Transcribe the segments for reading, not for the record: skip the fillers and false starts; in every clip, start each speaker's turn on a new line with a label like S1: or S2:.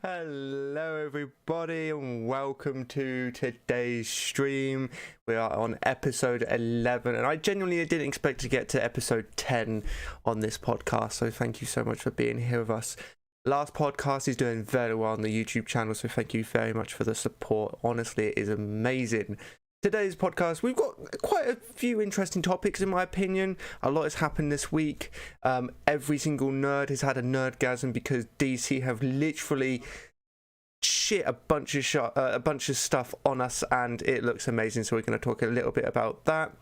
S1: Hello everybody and welcome to today's stream. We are on episode 11 and I genuinely didn't expect to get to episode 10 on this podcast, so thank you so much for being here with us. Last podcast is doing very well on the YouTube channel, so thank you very much for the support. Honestly, it is amazing. Today's podcast, we've got quite a few interesting topics in my opinion. A lot has happened this week. Every single nerd has had a nerdgasm because DC have literally shit a bunch of stuff on us and it looks amazing, so we're going to talk a little bit about that.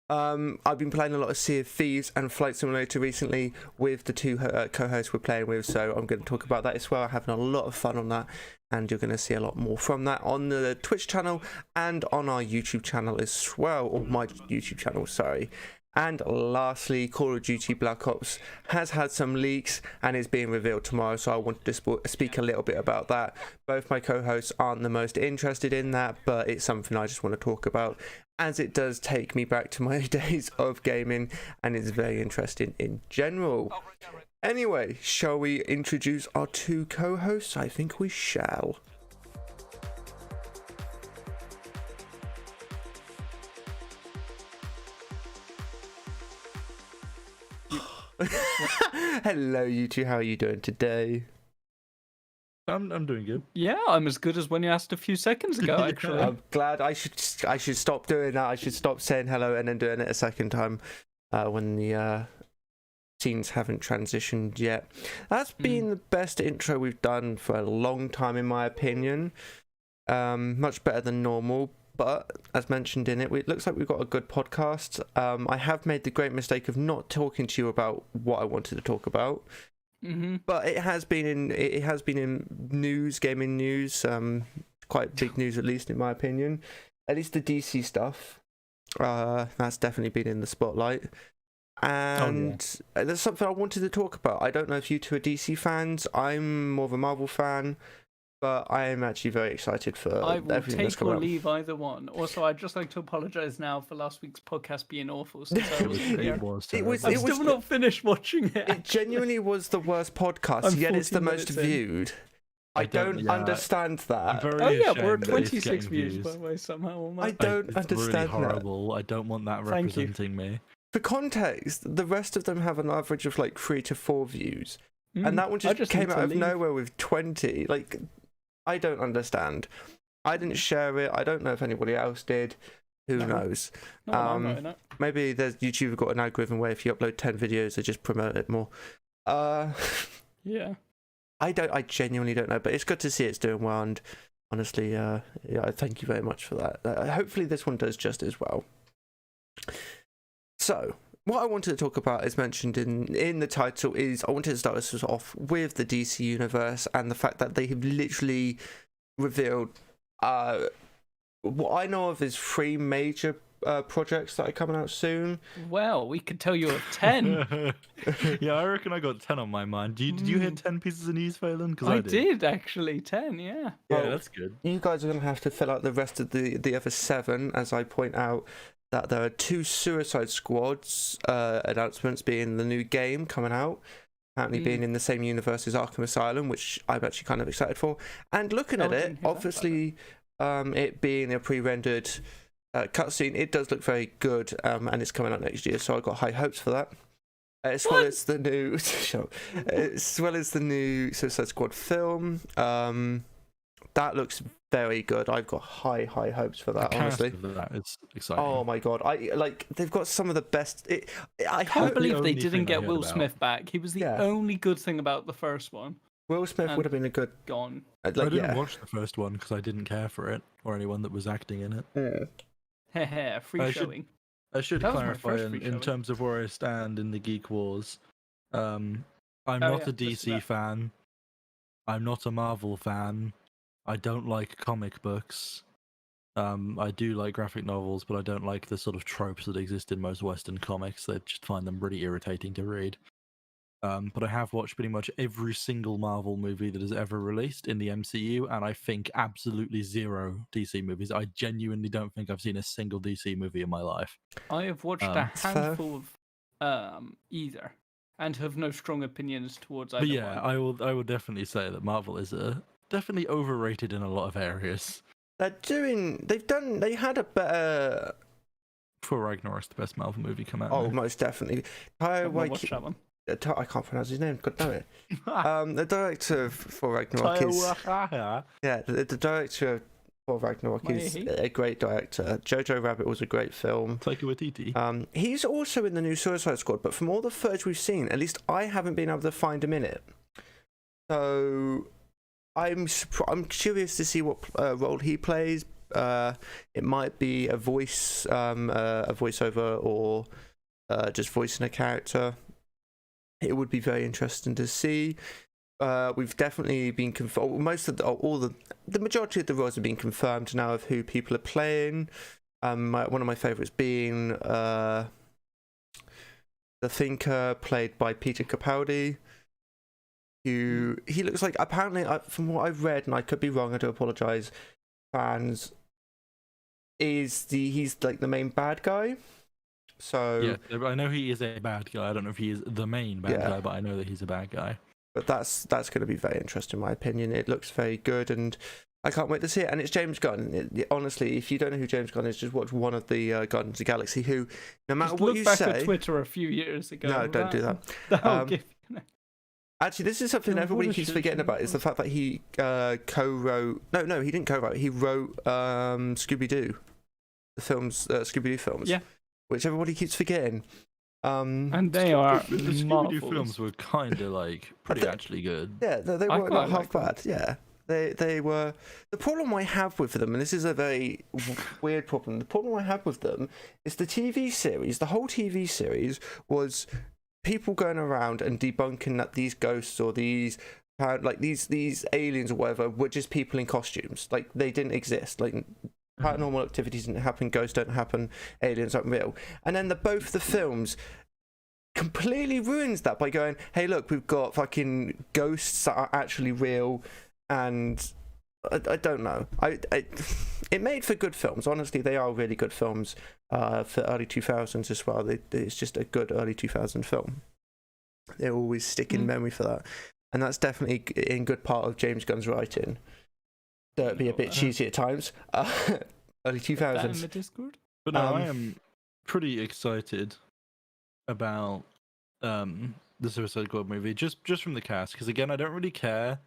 S1: I've been playing a lot of Sea of Thieves and Flight Simulator recently with the two co-hosts we're playing with, so I'm going to talk about that as well. I'm having a lot of fun on that, and you're going to see a lot more from that on the Twitch channel and on our YouTube channel as well, or my YouTube channel, sorry. And lastly, Call of Duty Black Ops has had some leaks and is being revealed tomorrow, so I wanted to speak a little bit about that. Both my co-hosts aren't the most interested in that, but it's something I just want to talk about, as it does take me back to my days of gaming and it's very interesting in general. Anyway, shall we introduce our two co-hosts? I think we shall. Hello, you two. How are you doing today?
S2: I'm doing good.
S3: Yeah, I'm as good as when you asked a few seconds ago, actually.
S1: I'm glad. I should stop doing that. I should stop saying hello and then doing it a second time when the scenes haven't transitioned yet. That's been the best intro we've done for a long time, in my opinion. Much better than normal. But as mentioned in it, it looks like we've got a good podcast. I have made the great mistake of not talking to you about what I wanted to talk about. But it has been in news, gaming news, quite big news, at least in my opinion. At least the DC stuff. That's definitely been in the spotlight. And there's something I wanted to talk about. I don't know if you two are DC fans. I'm more of a Marvel fan. But I am actually very excited for everything that's coming up.
S3: I will take or leave either one. Also, I'd just like to apologise now for last week's podcast being awful. Since I was I'm still not finished watching it.
S1: It genuinely was the worst podcast, yet it's the most viewed. I don't understand that.
S3: We're at 26 views, by the way, somehow.
S1: I don't understand
S2: really horrible. That. I don't want that representing me.
S1: For context, the rest of them have an average of like 3 to 4 views. And that one just came out of nowhere with 20. Like, I don't understand. I didn't share it. I don't know if anybody else did. Who knows? Maybe there's YouTube got an algorithm where if you upload 10 videos, they just promote it more.
S3: Yeah.
S1: I genuinely don't know, but it's good to see it's doing well, and honestly, thank you very much for that. Hopefully this one does just as well. So, what I wanted to talk about, as mentioned in the title, is I wanted to start us off with the DC universe and the fact that they have literally revealed what I know of is 3 major projects that are coming out soon.
S3: Well, we could tell you of 10.
S2: Yeah, I reckon I got 10 on my mind. Did you hear 10 pieces of news, Phelan? Because I
S3: did actually 10. Yeah.
S2: Yeah, that's good.
S1: You guys are going to have to fill out the rest of the other 7, as I point out that there are 2 Suicide Squads announcements, being the new game coming out, apparently being in the same universe as Arkham Asylum, which I'm actually kind of excited for. And looking at it, obviously, it being a pre-rendered cutscene, it does look very good, and it's coming out next year, so I've got high hopes for that. As well as the new Suicide Squad film. That looks very good. I've got high hopes for that, honestly.
S2: That is exciting.
S1: Oh my god. They've got some of the best.
S3: I can't believe they didn't get Will Smith back. He was the only good thing about the first one.
S1: Will Smith would have been a good...
S3: Gone.
S2: I didn't watch the first one because I didn't care for it or anyone that was acting in it.
S3: Yeah. Free showing.
S2: I should clarify in terms of where I stand in the Geek Wars. I'm not a DC fan. I'm not a Marvel fan. I don't like comic books. I do like graphic novels, but I don't like the sort of tropes that exist in most Western comics. I just find them really irritating to read. But I have watched pretty much every single Marvel movie that has ever released in the MCU, and I think absolutely 0 DC movies. I genuinely don't think I've seen a single DC movie in my life.
S3: I have watched a handful of either. and have no strong opinions towards either
S2: But yeah,
S3: one.
S2: I will definitely say that Marvel is definitely overrated in a lot of areas.
S1: They had a better.
S2: For Ragnarok's the best Marvel movie come out.
S1: Oh, most definitely.
S3: I've not watched that one.
S1: I can't pronounce his name. God damn it. The director for Ragnarok is the director for Ragnarok is a great director. Jojo Rabbit was a great film.
S2: Taika Waititi.
S1: He's also in the new Suicide Squad, but from all the footage we've seen, at least I haven't been able to find him in it. So I'm curious to see what role he plays. It might be a voiceover, or just voicing a character. It would be very interesting to see. We've definitely been most of the majority of the roles have been confirmed now of who people are playing. One of my favourites being the Thinker, played by Peter Capaldi. He looks like, apparently, from what I've read, and I could be wrong, I do apologise, fans, he's like the main bad guy. So
S2: yeah, I know he is a bad guy. I don't know if he is the main bad guy, but I know that he's a bad guy.
S1: But that's going to be very interesting, in my opinion. It looks very good, and I can't wait to see it. And it's James Gunn. Honestly, if you don't know who James Gunn is, just watch one of the Guardians of the Galaxy. Who, no matter
S3: just
S1: what
S3: look
S1: you
S3: back
S1: say,
S3: at Twitter a few years ago.
S1: No, don't do that. Actually, this is something everybody keeps forgetting about. Is the fact that he co-wrote. No, he didn't co-wrote. He wrote Scooby-Doo, the films, Scooby-Doo films.
S3: Yeah.
S1: Which everybody keeps forgetting.
S3: And they are
S2: the Scooby-Doo films were kind of like pretty actually good.
S1: Yeah, they were not half bad. Yeah, they were. The problem I have with them, and this is a very weird problem. The problem I have with them is the TV series. The whole TV series was people going around and debunking that these ghosts or these these aliens or whatever were just people in costumes. Like, they didn't exist. Like, paranormal activities didn't happen, ghosts don't happen, aliens aren't real. And then both the films completely ruins that by going, hey, look, we've got fucking ghosts that are actually real. And I don't know. It made for good films. Honestly, they are really good films for early 2000s as well. It's just a good early 2000 film. They always stick in memory for that. And that's definitely in good part of James Gunn's writing. It'd be a bit cheesy at times. Early 2000s.
S3: In the Discord?
S2: But no, I am pretty excited about the Suicide Squad movie, just from the cast, because again, I don't really care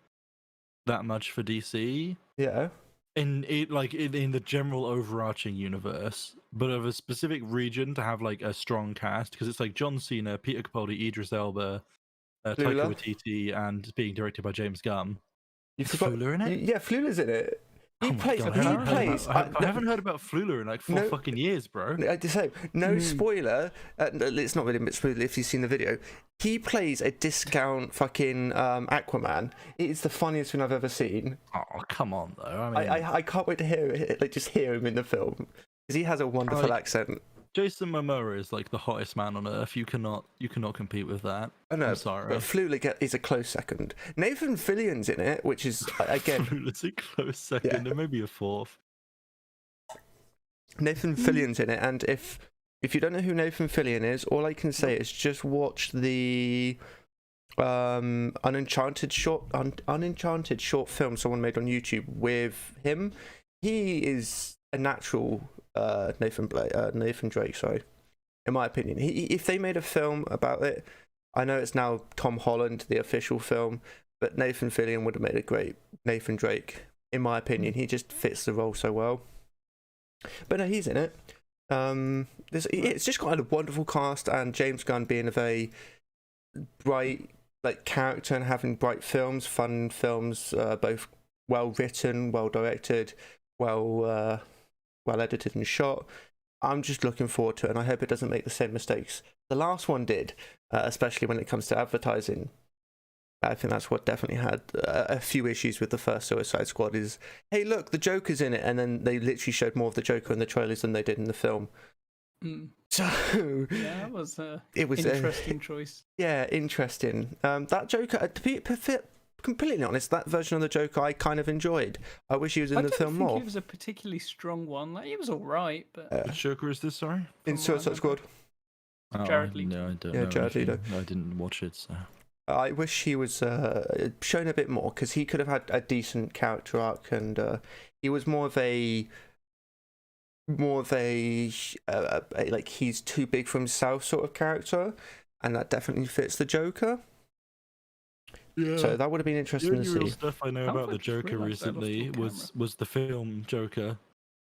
S2: that much for DC.
S1: Yeah.
S2: In the general overarching universe, but of a specific region to have like a strong cast, because it's like John Cena, Peter Capaldi, Idris Elba, Taika Waititi, and being directed by James Gunn.
S1: You forgot
S2: Flula in it?
S1: Yeah, Flula's in it. I
S2: haven't heard about Flula in like four fucking years, bro.
S1: No spoiler. It's not really a spoiler if you've seen the video. He plays a discount fucking Aquaman. It is the funniest thing I've ever seen.
S2: Oh, come on, though. I mean,
S1: I can't wait to hear it. Like, just hear him in the film, because he has a wonderful accent.
S2: Jason Momoa is like the hottest man on earth. You cannot compete with that. I know. I'm sorry.
S1: But Flula is a close second. Nathan Fillion's in it, which is again
S2: Flula's a close second, and maybe a fourth.
S1: Nathan Fillion's in it, and if you don't know who Nathan Fillion is, all I can say is just watch the Unenchanted short film someone made on YouTube with him. He is a natural Nathan Drake, sorry. In my opinion, if they made a film about it, I know it's now Tom Holland, the official film, but Nathan Fillion would have made a great Nathan Drake. In my opinion, he just fits the role so well. But no, he's in it. It's just got a wonderful cast, and James Gunn being a very bright character and having bright films, fun films, both well written, well directed, well edited and shot. I'm just looking forward to it, and I hope it doesn't make the same mistakes the last one did, especially when it comes to advertising. I think that's what definitely had a few issues with the first Suicide Squad is, hey, look, the Joker's in it, and then they literally showed more of the Joker in the trailers than they did in the film. So
S3: yeah, it was an interesting choice.
S1: Yeah, interesting. That Joker, to be completely honest, that version of the Joker I kind of enjoyed. I wish he was in the film more. I don't think
S3: he was a particularly strong one. Like, he was all right, but
S2: which Joker is this? Sorry,
S1: in Suicide Squad.
S3: Jared Leto.
S2: No, I don't
S1: Yeah,
S2: know.
S1: Jared Leto.
S2: I didn't watch it, so.
S1: I wish he was shown a bit more, because he could have had a decent character arc, and he was more of a like he's too big for himself sort of character, and that definitely fits the Joker.
S2: Yeah.
S1: So that would have been interesting to see.
S2: The only real stuff I know about the Joker recently was the film Joker.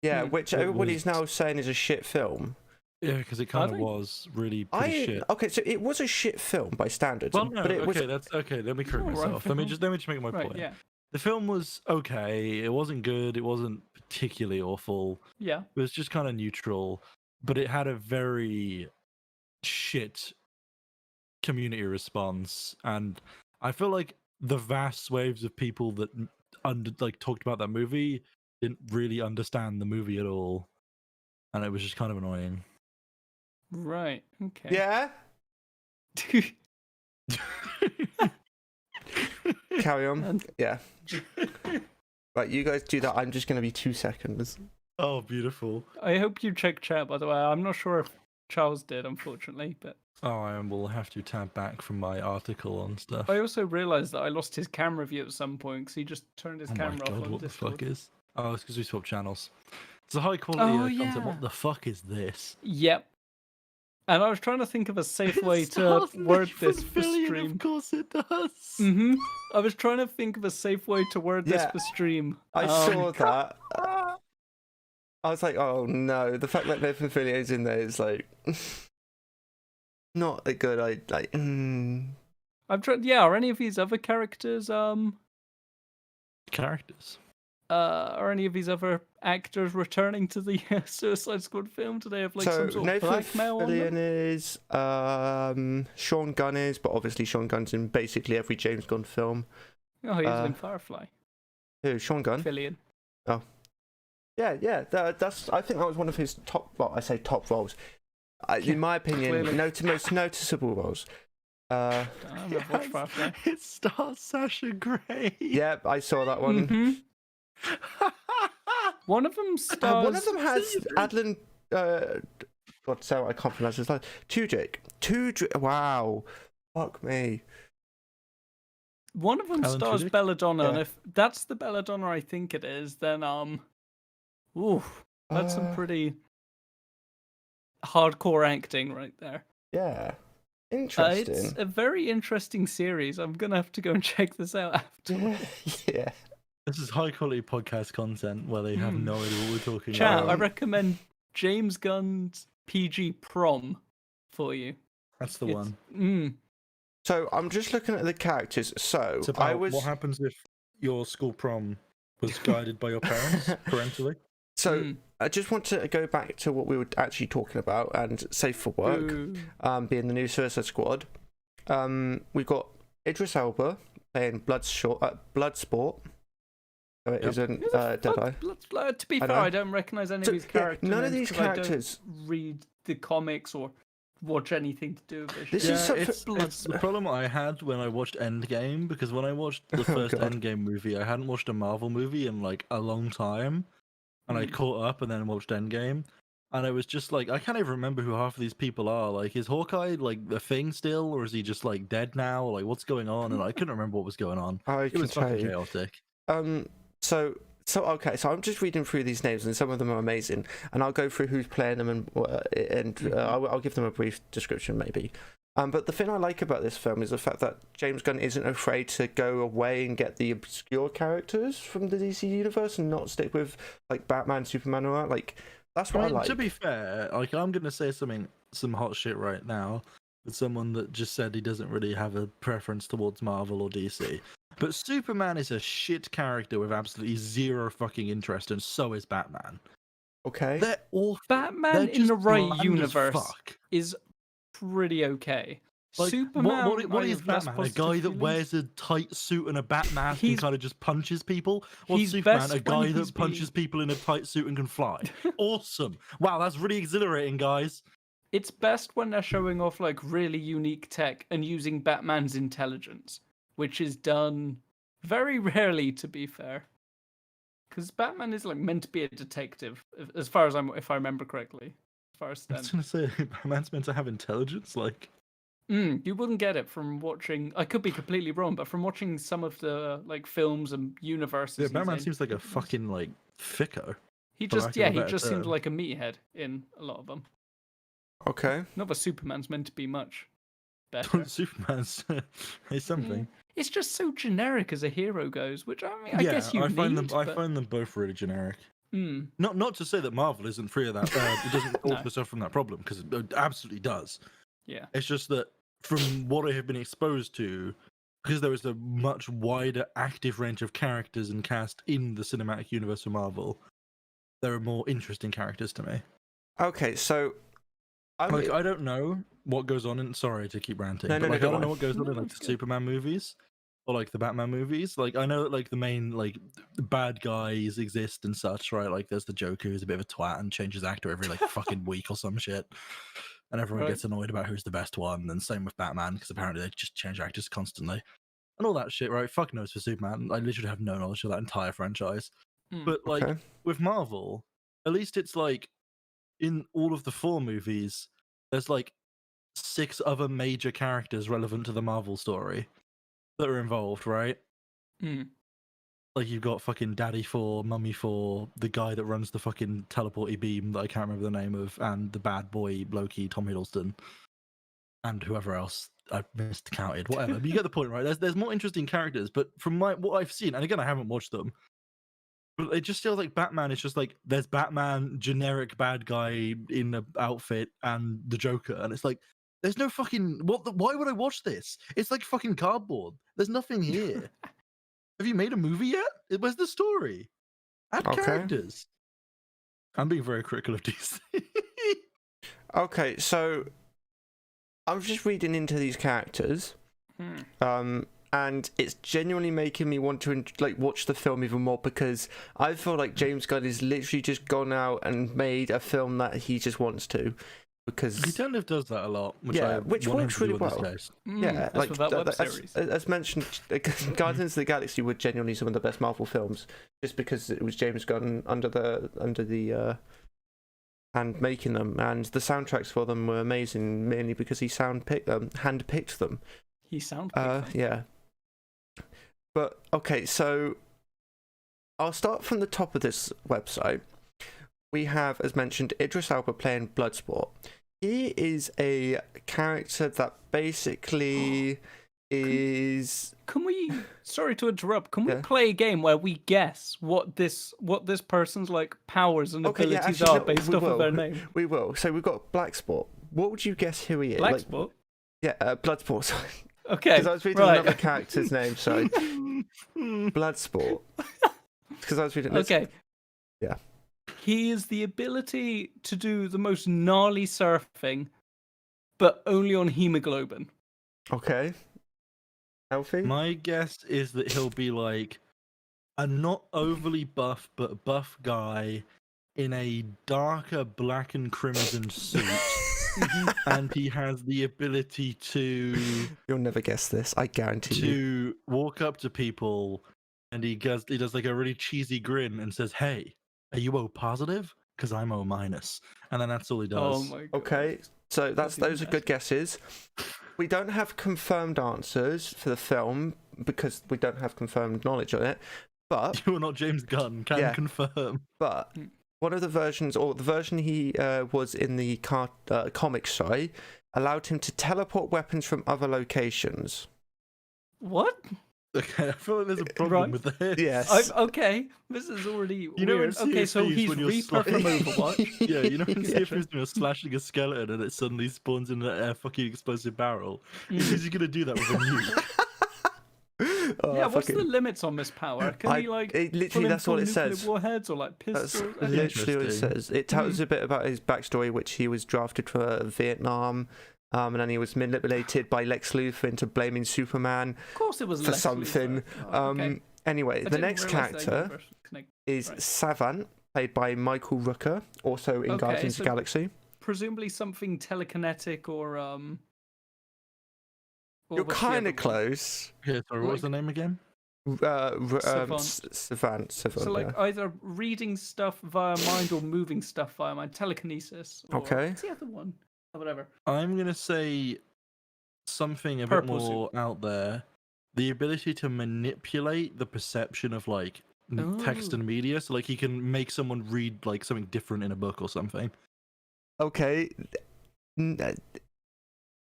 S1: Yeah, which everybody's now saying is a shit film.
S2: Yeah, because it kind of was really pretty shit.
S1: Okay, so it was a shit film by standards.
S2: Well, no,
S1: but it was...
S2: that's okay. Let me correct myself. Let me just make my point.
S3: Yeah.
S2: The film was okay. It wasn't good. It wasn't particularly awful.
S3: Yeah.
S2: It was just kind of neutral, but it had a very shit community response, and I feel like the vast swathes of people that talked about that movie didn't really understand the movie at all, and it was just kind of annoying.
S3: Right. Okay.
S1: Yeah. Carry on. Yeah. Right, you guys do that. I'm just going to be 2 seconds.
S2: Oh, beautiful.
S3: I hope you check chat, by the way. I'm not sure if Charles did, unfortunately, but...
S2: Oh, I will have to tab back from my article on stuff.
S3: I also realised that I lost his camera view at some point, because he just turned his camera off on
S2: what
S3: Discord.
S2: the fuck is... Oh, it's because we swapped channels. It's a high quality content. What the fuck is this?
S3: Yep. And I was trying to think of a safe way to word this for stream.
S2: Of course it does.
S3: I was trying to think of a safe way to word this for stream.
S1: I saw that. I was like, oh no, the fact that Nathan Fillion's in there is like not a good.
S3: I've tried. Yeah, are any of these other characters are any of these other actors returning to the Suicide Squad film? Do they have like some sort of blackmail on them?
S1: Nathan Fillion is, Sean Gunn is, but obviously Sean Gunn's in basically every James Gunn film.
S3: Oh, he's in Firefly.
S1: Who? Sean Gunn?
S3: Fillion.
S1: Oh. Yeah. That's. I think that was one of his top. Well, I say top roles. In my opinion, most noticeable roles.
S3: I've watched Firefly.
S2: It stars Sasha Grey.
S1: Yep, I saw that one.
S3: One of them stars.
S1: One of them has Adlin. God, so I can't pronounce his name. Tudyk. Wow. Fuck me.
S3: One of them stars
S2: Tudyk?
S3: Belladonna, and if that's the Belladonna I think it is, then that's some pretty hardcore acting right there.
S1: Yeah. Interesting.
S3: It's a very interesting series. I'm gonna have to go and check this out after.
S1: Yeah.
S2: This is high quality podcast content where they have no idea what we're talking
S3: Chat,
S2: about.
S3: I recommend James Gunn's PG Prom for you.
S2: That's the one.
S1: So I'm just looking at the characters. So
S2: it's about what happens if your school prom was guided by your parents parentally.
S1: So I just want to go back to what we were actually talking about and Safe for Work, being the new Suicide Squad. We've got Idris Elba playing Bloodsport. So it isn't Deadeye.
S3: To be fair, I don't recognise any of these characters.
S1: None of these characters.
S3: I don't read the comics or watch anything to do with it.
S2: It's the problem I had when I watched Endgame, because when I watched the first Endgame movie, I hadn't watched a Marvel movie in like a long time, and I caught up and then watched Endgame, and I was just like, I can't even remember who half of these people are. Like, is Hawkeye like a thing still, or is he just like dead now? Like, what's going on? And I couldn't remember what was going on. It was fucking chaotic.
S1: So I'm just reading through these names, and some of them are amazing, and I'll go through who's playing them, and I'll give them a brief description maybe. But the thing I like about this film is the fact that James Gunn isn't afraid to go away and get the obscure characters from the DC universe and not stick with like Batman, Superman, or like that's what I like.
S2: To be fair, like I'm gonna say some hot shit right now with someone that just said he doesn't really have a preference towards Marvel or DC. But Superman is a shit character with absolutely zero fucking interest, and so is Batman.
S1: Okay.
S2: They're awful.
S3: Batman in the right universe is pretty okay.
S2: Like,
S3: Superman.
S2: What is Batman? A guy that wears a tight suit and a bat mask and kind of just punches people? What's Superman? A guy that punches people in a tight suit and can fly. Awesome. Wow, that's really exhilarating, guys.
S3: It's best when they're showing off like really unique tech and using Batman's intelligence, which is done very rarely, to be fair. Because Batman is like meant to be a detective, as far as if I remember correctly. far as
S2: I was gonna say, Batman's meant to have intelligence, like.
S3: You wouldn't get it from watching. I could be completely wrong, but from watching some of the like films and universes.
S2: Yeah, Batman seems like a fucking like thicko.
S3: He just seemed like a meathead in a lot of them.
S1: Okay.
S3: Not that Superman's meant to be much better.
S2: Superman's is something.
S3: It's just so generic as a hero goes, which I mean, I guess you
S2: find them both really generic. Not to say that Marvel isn't free of that. It doesn't also suffer from that problem, because it absolutely does.
S3: Yeah.
S2: It's just that from what I have been exposed to, because there is a much wider active range of characters and cast in the cinematic universe of Marvel, there are more interesting characters to me.
S1: Okay, so
S2: I don't know what goes on in. Sorry to keep ranting. I don't know what goes on in like the Superman movies or like the Batman movies. Like I know that like the main like the bad guys exist and such, right? Like there's the Joker who's a bit of a twat and changes actor every like fucking week or some shit. And everyone gets annoyed about who's the best one. And same with Batman, because apparently they just change actors constantly. And all that shit, right? Fuck knows for Superman. I literally have no knowledge of that entire franchise. But like with Marvel, at least it's like in all of the 4 movies, there's like 6 other major characters relevant to the Marvel story that are involved, right? Like you've got fucking Daddy 4, Mummy 4, the guy that runs the fucking teleporty beam that I can't remember the name of, and the bad boy Loki, Tom Hiddleston, and whoever else I miscounted. Whatever, but you get the point, right? There's more interesting characters, but from what I've seen, and again I haven't watched them, but it just feels like Batman is just like there's Batman, generic bad guy in the outfit, and the Joker, and it's like there's no fucking why would I watch this? It's like fucking cardboard. There's nothing here. Have you made a movie yet? Where's the story? Add characters. I'm being very critical of DC.
S1: Okay, so I'm just reading into these characters, and it's genuinely making me want to like watch the film even more, because I feel like James Gunn has literally just gone out and made a film that he just wants to. Because
S2: he kind of does that a lot, which
S1: works really well.
S3: Yeah, like
S1: as mentioned, Guardians of the Galaxy were genuinely some of the best Marvel films, just because it was James Gunn under the hand making them, and the soundtracks for them were amazing, mainly because he handpicked them.
S3: He soundpicked them.
S1: Yeah. But okay, so I'll start from the top of this website. We have, as mentioned, Idris Elba playing Bloodsport. He is a character that basically is...
S3: Can we... Sorry to interrupt. Can we play a game where we guess what this person's like powers and abilities are based off of their name?
S1: We will. So we've got Blacksport. What would you guess who he is?
S3: Blacksport?
S1: Bloodsport. Sorry.
S3: Okay.
S1: Because I was reading another character's name. Sorry. Bloodsport. Because I was reading...
S3: Okay.
S1: Yeah.
S3: He is the ability to do the most gnarly surfing, but only on hemoglobin.
S1: Okay. Healthy?
S2: My guess is that he'll be like a not overly buff, but buff guy in a darker black and crimson suit. And he has the ability to...
S1: You'll never guess this, I guarantee you.
S2: To walk up to people, and he does like a really cheesy grin and says, "Hey, are you O positive? Because I'm O minus." And then that's all he does.
S3: Oh my God.
S1: Okay, so those are good guesses. We don't have confirmed answers for the film because we don't have confirmed knowledge on it. But
S2: you're not James Gunn, can confirm.
S1: But one of the versions, or the version he was in the comics, sorry, allowed him to teleport weapons from other locations.
S3: What?
S2: Okay, I feel like there's a problem with this.
S1: Yes.
S3: Okay, this is already
S2: weird.
S3: Okay, so he's Reaper from Overwatch.
S2: Yeah, you know when you're slashing a skeleton and it suddenly spawns in a fucking explosive barrel? Is he going to do that with a nuke?
S3: What's the limits on this power? Can he like
S1: literally that's all it says.
S3: Warheads or like pistols?
S1: That's literally what it says. It tells a bit about his backstory, which he was drafted for Vietnam. And then he was manipulated by Lex Luthor into blaming Superman
S3: for
S1: something. Anyway, the next character is Savant, played by Michael Rooker, also in Guardians of the Galaxy.
S3: Presumably something telekinetic or
S1: You're kind of close.
S2: Yeah, sorry, what was the name again?
S1: Savant.
S3: So like either reading stuff via mind or moving stuff via mind, telekinesis. Or,
S1: Okay.
S3: what's the other one? Or whatever.
S2: I'm gonna say something a
S3: Purple
S2: bit more out there. The ability to manipulate the perception of like text and media, so like he can make someone read like something different in a book or something.
S1: Okay.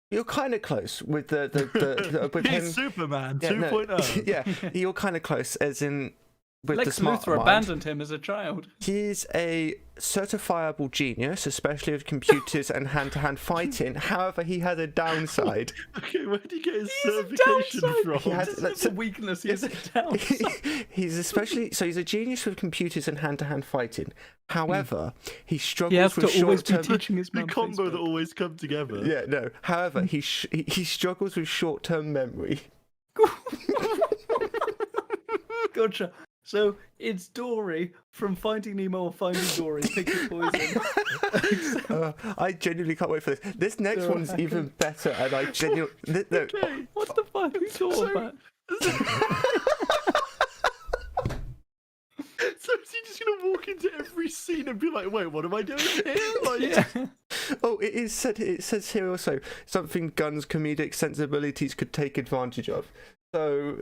S1: You're kind of close with the with
S2: He's
S1: him.
S2: Superman
S1: Yeah,
S2: 2.0.
S1: yeah, you're kind of close, as in with the
S3: Lex
S1: smart
S3: Luthor
S1: mind.
S3: abandoned him as a child.
S1: He's a certifiable genius, especially with computers and hand-to-hand fighting. However, he has a downside.
S2: Okay, where did he get his
S3: He has a
S2: certification
S3: downside.
S2: from?
S1: He has-
S3: That's a weakness. He has a downside.
S1: He's a genius with computers and hand-to-hand fighting. However, he struggles
S3: He has
S1: with
S3: to always be
S1: short-term.
S3: teaching his
S2: The
S3: mum
S2: combo
S3: Facebook.
S2: that always come together.
S1: Yeah, no. However, he struggles with short-term memory.
S3: Gotcha. So it's Dory from Finding Nemo or Finding Dory. Pick your poison.
S1: I genuinely can't wait for this. This next
S3: So
S1: one's
S3: happy.
S1: even better, and I genuinely no.
S2: Okay.
S3: What the fuck? Who thought of that?
S2: So is he just gonna walk into every scene and be like, "Wait, what am I doing here?" Like,
S3: Yeah.
S1: Oh, it says here also something Gunn's comedic sensibilities could take advantage of. So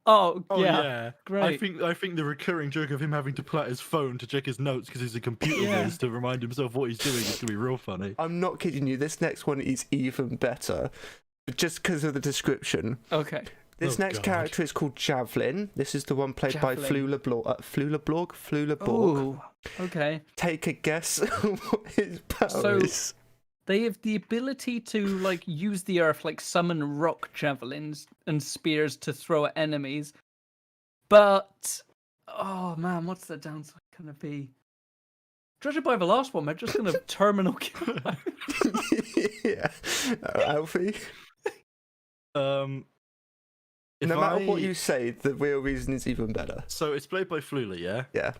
S3: Oh,
S2: oh
S3: yeah.
S2: yeah.
S3: Great.
S2: I think the recurring joke of him having to pull out his phone to check his notes because he's a computer
S3: Yeah.
S2: whiz to remind himself what he's doing is gonna be real funny.
S1: I'm not kidding you. This next one is even better, just because of the description.
S3: Okay.
S1: This
S2: Oh,
S1: next
S2: God.
S1: character is called Javelin. This is the one played by
S3: Javelin.
S1: Flula Borg.
S3: Oh, okay.
S1: Take a guess what his power
S3: So-
S1: is.
S3: They have the ability to like use the earth, like summon rock javelins and spears to throw at enemies. But oh man, what's the downside gonna be? Judging by the last one, they're just gonna terminal kill.
S1: Yeah, Alfie.
S2: If
S1: No matter what
S2: I-
S1: you say, the real reason is even better.
S2: So it's played by Flula, yeah.
S1: Yeah.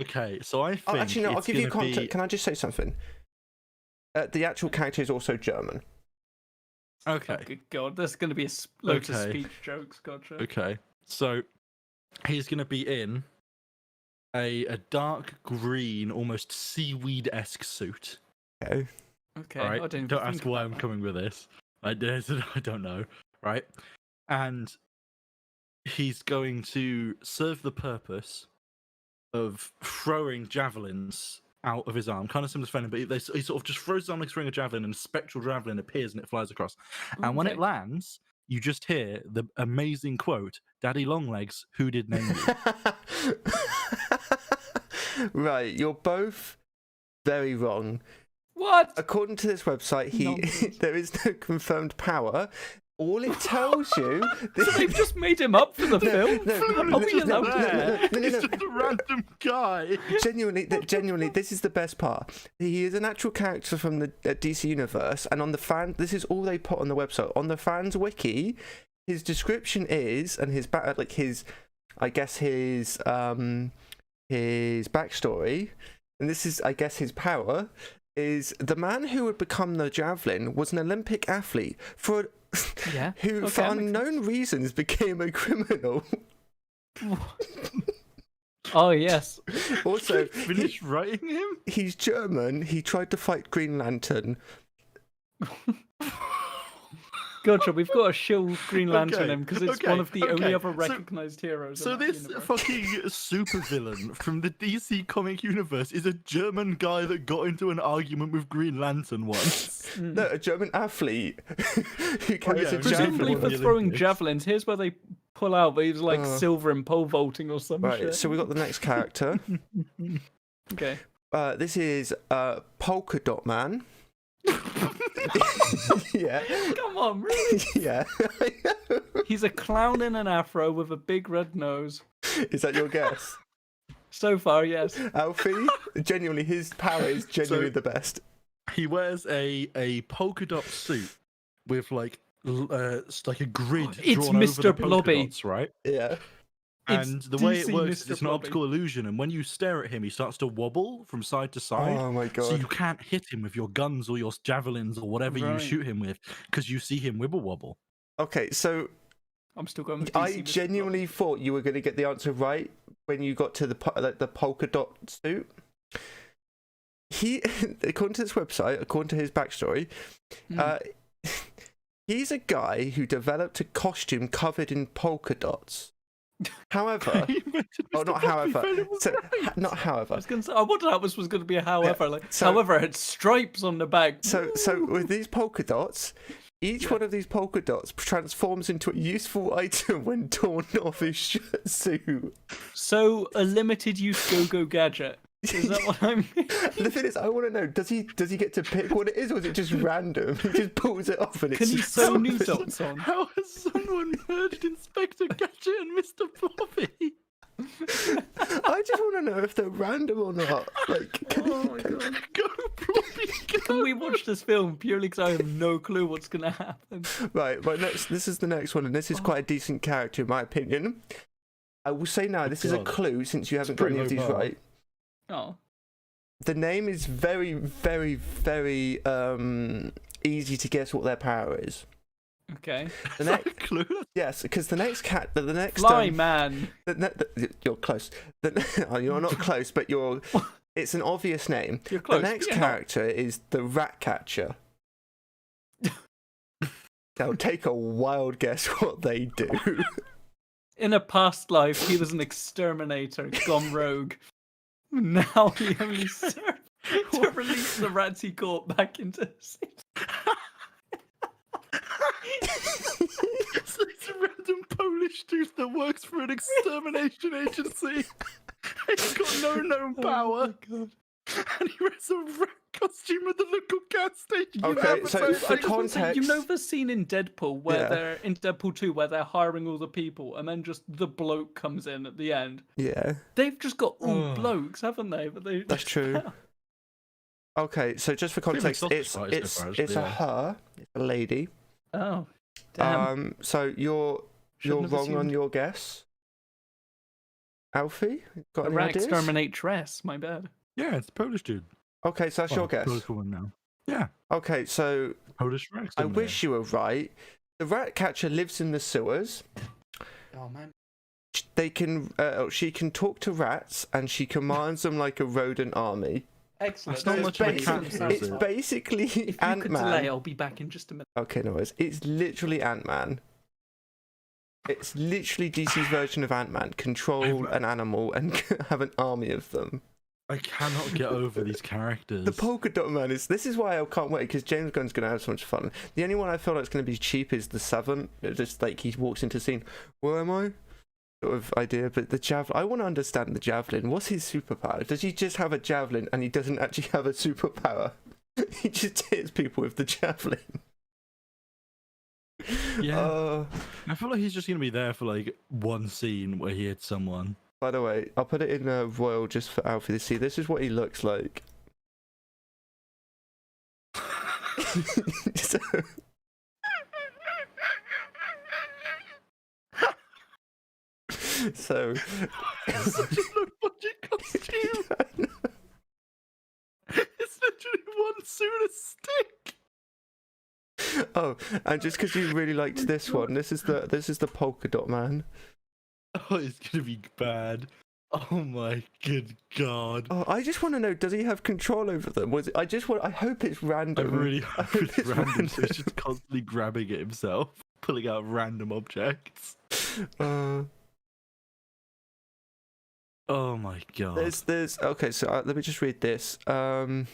S2: Okay, so I think
S1: Oh, actually, no. I'll
S2: it's
S1: give you
S2: gonna
S1: context.
S2: be-
S1: Can I just say something? The actual character is also German.
S2: Okay.
S3: Oh, good God, there's gonna be a load of
S2: Okay.
S3: speech jokes. Gotcha.
S2: Okay, so he's going to be in a dark green, almost seaweed-esque suit.
S1: Okay.
S3: Okay.
S2: All right,
S3: I didn't
S2: don't
S3: think
S2: ask why
S3: about
S2: I'm
S3: that.
S2: coming with this. I don't know. Right, and he's going to serve the purpose of throwing javelins out of his arm, kind of similar to Venom, but he sort of just throws his arm like throwing a javelin, and a spectral javelin appears and it flies across. And when it
S3: Okay.
S2: lands, you just hear the amazing quote, "Daddy Longlegs, who did name you?"
S1: Right, you're both very wrong.
S3: What?
S1: According to this website,
S3: Nonsense.
S1: there is no confirmed power. All it tells you.
S3: So they've just made him up for the film?
S1: no,
S3: Are we allowed to
S2: there.
S1: no,
S2: He's just a random guy.
S1: Genuinely, this is the best part. He is an actual character from the DC universe, and on the fan, this is all they put on the website. On the fans wiki, his description is, and his I guess his backstory, and this is, I guess, his power is the man who would become the Javelin was an Olympic athlete
S3: Yeah.
S1: who,
S3: Okay,
S1: for
S3: that makes
S1: unknown reasons, became a criminal.
S3: Oh yes.
S1: Also,
S2: Finish writing him?
S1: he's German. He tried to fight Green Lantern.
S3: Gotcha. We've got to shill Green Lantern
S2: Okay,
S3: him because it's
S2: okay,
S3: one of the only
S2: okay.
S3: other
S2: So-
S3: recognized heroes.
S2: So
S3: in that
S2: this
S3: universe.
S2: fucking supervillain from the DC comic universe is a German guy that got into an argument with Green Lantern once.
S1: No, a German athlete who carries
S2: yeah,
S1: a
S3: Presumably
S1: javelin.
S3: for
S2: the
S3: throwing
S2: Olympics.
S3: javelins. Here's where they pull out, but he was like
S1: Uh,
S3: silver and pole vaulting or some
S1: Right,
S3: shit.
S1: so we got the next character.
S3: Okay.
S1: This is Polka Dot Man. Yeah,
S3: Come on, really?
S1: yeah.
S3: He's a clown in an afro with a big red nose.
S1: Is that your guess?
S3: So far, yes.
S1: Alfie? Genuinely, his power is genuinely the best.
S2: He wears a polka dot suit with like like a grid
S3: It's
S2: drawn over
S3: Mr.
S2: the polka
S3: Blobby.
S2: dots, right?
S1: Yeah.
S3: It's
S2: And the way it
S3: DC
S2: works is
S3: Mr.
S2: it's an
S3: Blobby.
S2: optical illusion, and when you stare at him, he starts to wobble from side to side.
S1: Oh my
S2: So
S1: god.
S2: you can't hit him with your guns or your javelins or whatever you
S3: Right.
S2: shoot him with, because you see him wibble wobble.
S1: Okay, so
S3: I'm still going with DC.
S1: I genuinely thought you were going to get the answer right when you got to the polka dot suit. He, according to this website, according to his backstory, he's a guy who developed a costume covered in polka dots. However, not however. Not however.
S3: I was going to say, I wondered how this was going to be a however.
S1: Yeah,
S3: however, it had stripes on the back.
S1: So with these polka dots, each one of these polka dots transforms into a useful item when torn off his suit.
S3: So a limited use go-go gadget. Is that what I mean?
S1: The thing is, I want to know: does he get to pick what it is, or is it just random? He just pulls it off, and
S3: can he sew new dots on?
S2: How has someone merged Inspector Gadget and Mr. Blobby?
S1: I just want to know if they're random or not. Like,
S3: Oh my god!
S2: Go, Blobby, go!
S3: Can we watch this film purely because I have no clue what's going to happen?
S1: Right, this is the next one, and this is quite a decent character in my opinion. I will say now, this is a clue since you haven't got any of these right.
S3: Oh.
S1: The name is very, very, very easy to guess what their power is.
S3: Okay.
S1: The next
S2: clue?
S1: Yes, because the next
S3: Fly man.
S1: You're close. You're not close, but it's an obvious name.
S3: You're close.
S1: The next character is the rat catcher. Now take a wild guess what they do.
S3: In a past life, he was an exterminator gone rogue. Now he only served to release the rats he caught back into the city.
S2: So he's a random Polish dude that works for an extermination agency. He's got no known power.
S3: Oh my god.
S2: And he wears a rat costume at the local gas station.
S1: Okay, so for
S3: I just want to say,
S1: context,
S3: you know the scene in Deadpool where they're in Deadpool 2 where they're hiring all the people and then just the bloke comes in at the end.
S1: yeah,
S3: They've just got all blokes, haven't they? But
S1: that's true. Okay, so just for context, it's a her, it's a lady.
S3: Oh, damn.
S1: So you're wrong on your guess. Alfie, got any ideas?
S3: Exterminatress, my bad.
S2: Yeah, it's a Polish dude.
S1: Okay, so that's your guess.
S2: Polish woman now. Yeah.
S1: Okay, so
S2: Polish rat.
S1: I wish you were right. The rat catcher lives in the sewers.
S3: Oh man.
S1: She can talk to rats, and she commands them like a rodent army.
S3: Excellent.
S2: That's not much of a cat,
S1: It's basically
S3: if you
S1: Ant-Man.
S3: could delay, I'll be back in just a minute.
S1: Okay, no worries. It's literally Ant-Man. It's literally DC's version of Ant-Man. Control an animal and have an army of them.
S2: I cannot get over these characters.
S1: The polka dot man this is why I can't wait, because James Gunn's going to have so much fun. The only one I feel like is going to be cheap is the Savant. Just like he walks into the scene, where am I? Sort of idea, but the Javelin, I want to understand the Javelin. What's his superpower? Does he just have a Javelin and he doesn't actually have a superpower? He just hits people with the Javelin.
S2: Yeah. I feel like he's just going to be there for like one scene where he hits someone.
S1: By the way, I'll put it in Royal just for Alfie to see. This is what he looks like. So... So
S2: it's such a low budget costume. It's literally one suit a stick.
S1: Oh, and just because you really liked this one, this is the polka dot man.
S2: Oh, it's gonna be bad. Oh my good god.
S1: Oh, I just want to know, does he have control over them? I hope it's random.
S2: I really hope it's random. So he's just constantly grabbing at himself, pulling out random objects. Oh my god.
S1: There's okay, so let me just read this. So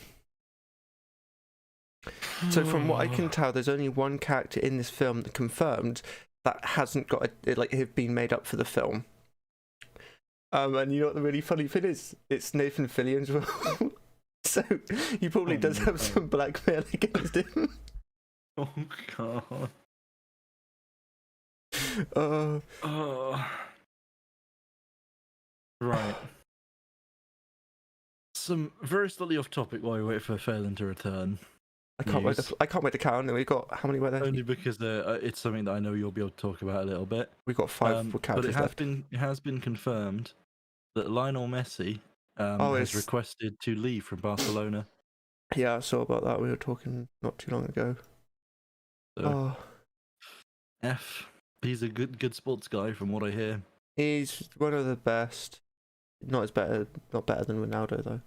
S1: from what I can tell, there's only one character in this film that confirmed that hasn't got have been made up for the film. And you know what the really funny thing is? It's Nathan Fillion as well. So he probably does have some blackmail against him.
S2: Oh god. Right. Some very slightly off topic while we wait for Phelan to return.
S1: I can't wait to count. And we got how many were there?
S2: Only because it's something that I know you'll be able to talk about a little bit.
S1: We got 5 characters left.
S2: It has been confirmed that Lionel Messi has requested to leave from Barcelona.
S1: Yeah, I saw about that. We were talking not too long ago.
S2: So, F He's a good sports guy, from what I hear.
S1: He's one of the best. Not better than Ronaldo though.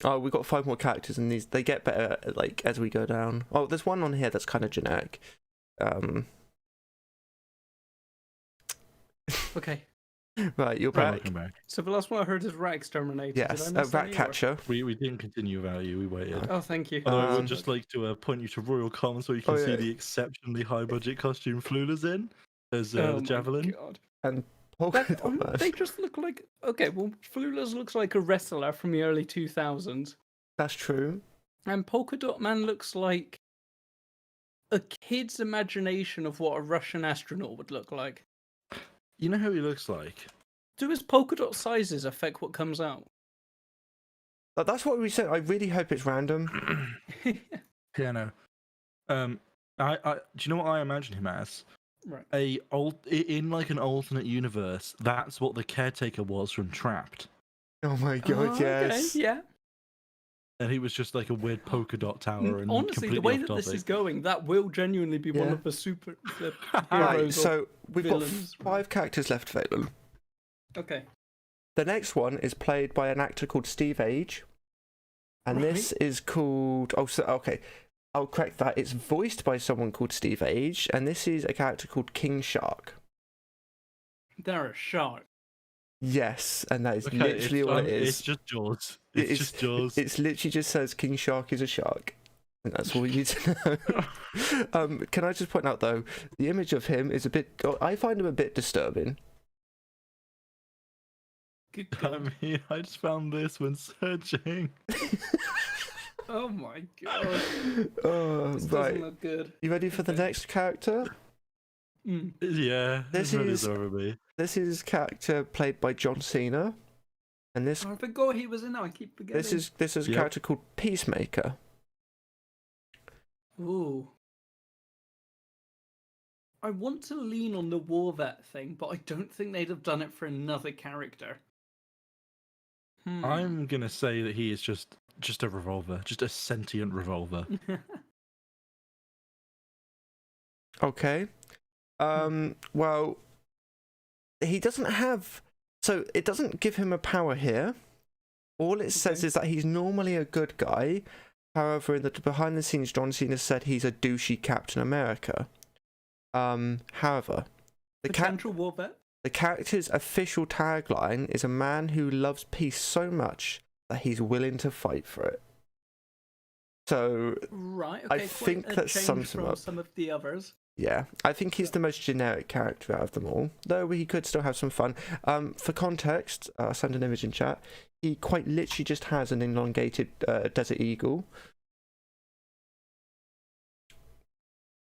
S1: Oh, we've got 5 more characters, and they get better like as we go down. Oh, there's one on here that's kind of generic.
S3: Okay.
S1: Right, you're back.
S2: Welcome back.
S3: So the last one I heard is Rat Exterminator.
S1: Yes,
S3: Did I miss
S1: Rat
S3: any, or-
S1: Catcher.
S2: We didn't continue without you. We waited.
S3: Oh, thank you.
S2: Although I
S1: Um,
S2: would just like to point you to Royal Commons, where you can see
S1: yeah.
S2: the exceptionally high budget costume Flula's in. There's
S3: Oh
S2: the
S3: my
S2: Javelin.
S3: God.
S1: And Polka Dot Man.
S3: They just look like well, Flula's looks like a wrestler from the early 2000s,
S1: That's true.
S3: and Polka Dot Man looks like a kid's imagination of what a Russian astronaut would look like.
S2: You know who he looks like?
S3: Do his polka dot sizes affect what comes out?
S1: That's what we said. I really hope it's random.
S2: Yeah, no. Do you know what I imagine him as?
S3: Right.
S2: In like an alternate universe, that's what the caretaker was from Trapped,
S1: Oh my god, yes.
S3: Okay, yeah.
S2: and he was just like a weird polka dot tower. And
S3: Honestly, the
S2: completely
S3: way
S2: off
S3: that this
S2: topic.
S3: is going, that will genuinely be one
S1: Yeah.
S3: of the
S1: Right,
S3: heroes.
S1: so we've got
S3: villains.
S1: 5 characters left, Phelan.
S3: Okay.
S1: The next one is played by an actor called Steve Age. And this is called... Oh, so, okay. I'll correct that. It's voiced by someone called Steve Age. And this is a character called King Shark.
S3: They're a shark.
S1: Yes, and that is
S2: Okay,
S1: literally all it is.
S2: It's just Jaws. It's just Jaws.
S1: It's literally just says King Shark is a shark. And that's all you need to know. Can I just point out, though, the image of him is a bit... I find him a bit disturbing.
S3: Good
S2: I
S3: God.
S2: mean, I just found this when searching.
S3: Oh my God.
S1: Oh,
S3: This
S1: right.
S3: doesn't look good.
S1: You ready for the
S3: Okay.
S1: next character?
S3: Mm.
S2: Yeah,
S1: This
S2: really
S1: is-
S2: over me.
S1: This is character played by John Cena. And this
S3: Oh, I forgot he was in it. I keep forgetting.
S1: this is a
S2: Yep.
S1: character called Peacemaker.
S3: Ooh. I want to lean on the war vet thing, but I don't think they'd have done it for another character.
S2: I'm gonna say that he is just a revolver, just a sentient revolver.
S1: Okay. Well, he doesn't have... So, it doesn't give him a power here. All it says
S3: Okay.
S1: is that he's normally a good guy. However, in the behind the scenes, John Cena said he's a douchey Captain America. However,
S3: Potential war vet?
S1: the character's official tagline is a man who loves peace so much that he's willing to fight for it. So,
S3: Right, okay.
S1: I
S3: quite
S1: think
S3: a
S1: that
S3: change
S1: sums him
S3: from
S1: up.
S3: some of the others.
S1: yeah, I think he's the most generic character out of them all, though he could still have some fun. For context, I'll send an image in chat. He quite literally just has an elongated desert eagle.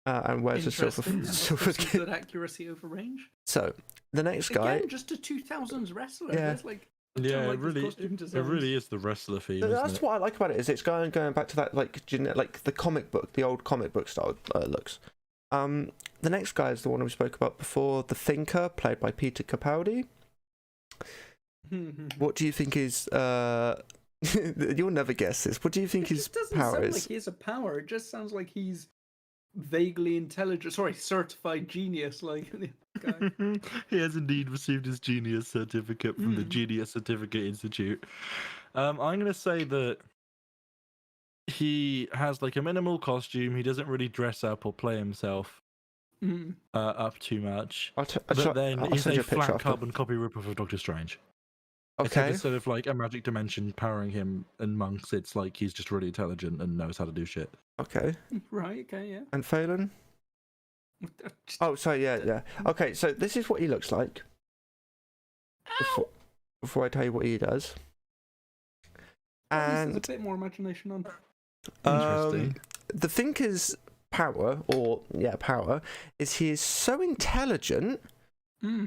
S1: And wears a silver
S3: Interesting. That must have some
S1: skin.
S3: good accuracy over range.
S1: So, the next guy...
S3: Again, just a 2000s wrestler.
S1: Yeah.
S3: There's like,
S2: Yeah,
S3: like
S2: it
S3: his
S2: really,
S3: costume
S2: it
S3: designs.
S2: really is the wrestler theme. Isn't
S1: That's
S2: it?
S1: what I like about it, is it's going back to that like the comic book, the old comic book style looks. The next guy is the one we spoke about before, the Thinker, played by Peter Capaldi. What do you think is you'll never guess this. What do you think
S3: It
S1: his
S3: just doesn't
S1: power
S3: sound
S1: is?
S3: like he has a power. It just sounds like he's vaguely intelligent. Sorry, certified genius. Like the guy.
S2: He has indeed received his genius certificate from the Genius Certificate Institute. I'm going to say that he has like a minimal costume. He doesn't really dress up or play himself up too much.
S1: I'll
S2: But then
S1: I'll
S2: he's
S1: send you
S2: a
S1: a picture
S2: flat
S1: after.
S2: carbon copy ripoff of Doctor Strange. Except
S1: Okay.
S2: instead of like a magic dimension powering him and monks, it's like he's just really intelligent and knows how to do shit.
S1: Okay.
S3: Right. Okay. Yeah.
S1: And Phelan? Oh, sorry. Yeah. Okay. So this is what he looks like. Before I tell you what he does.
S3: At least there's
S1: And
S3: a bit more imagination on.
S2: Interesting.
S1: The Thinker's power, is he is so intelligent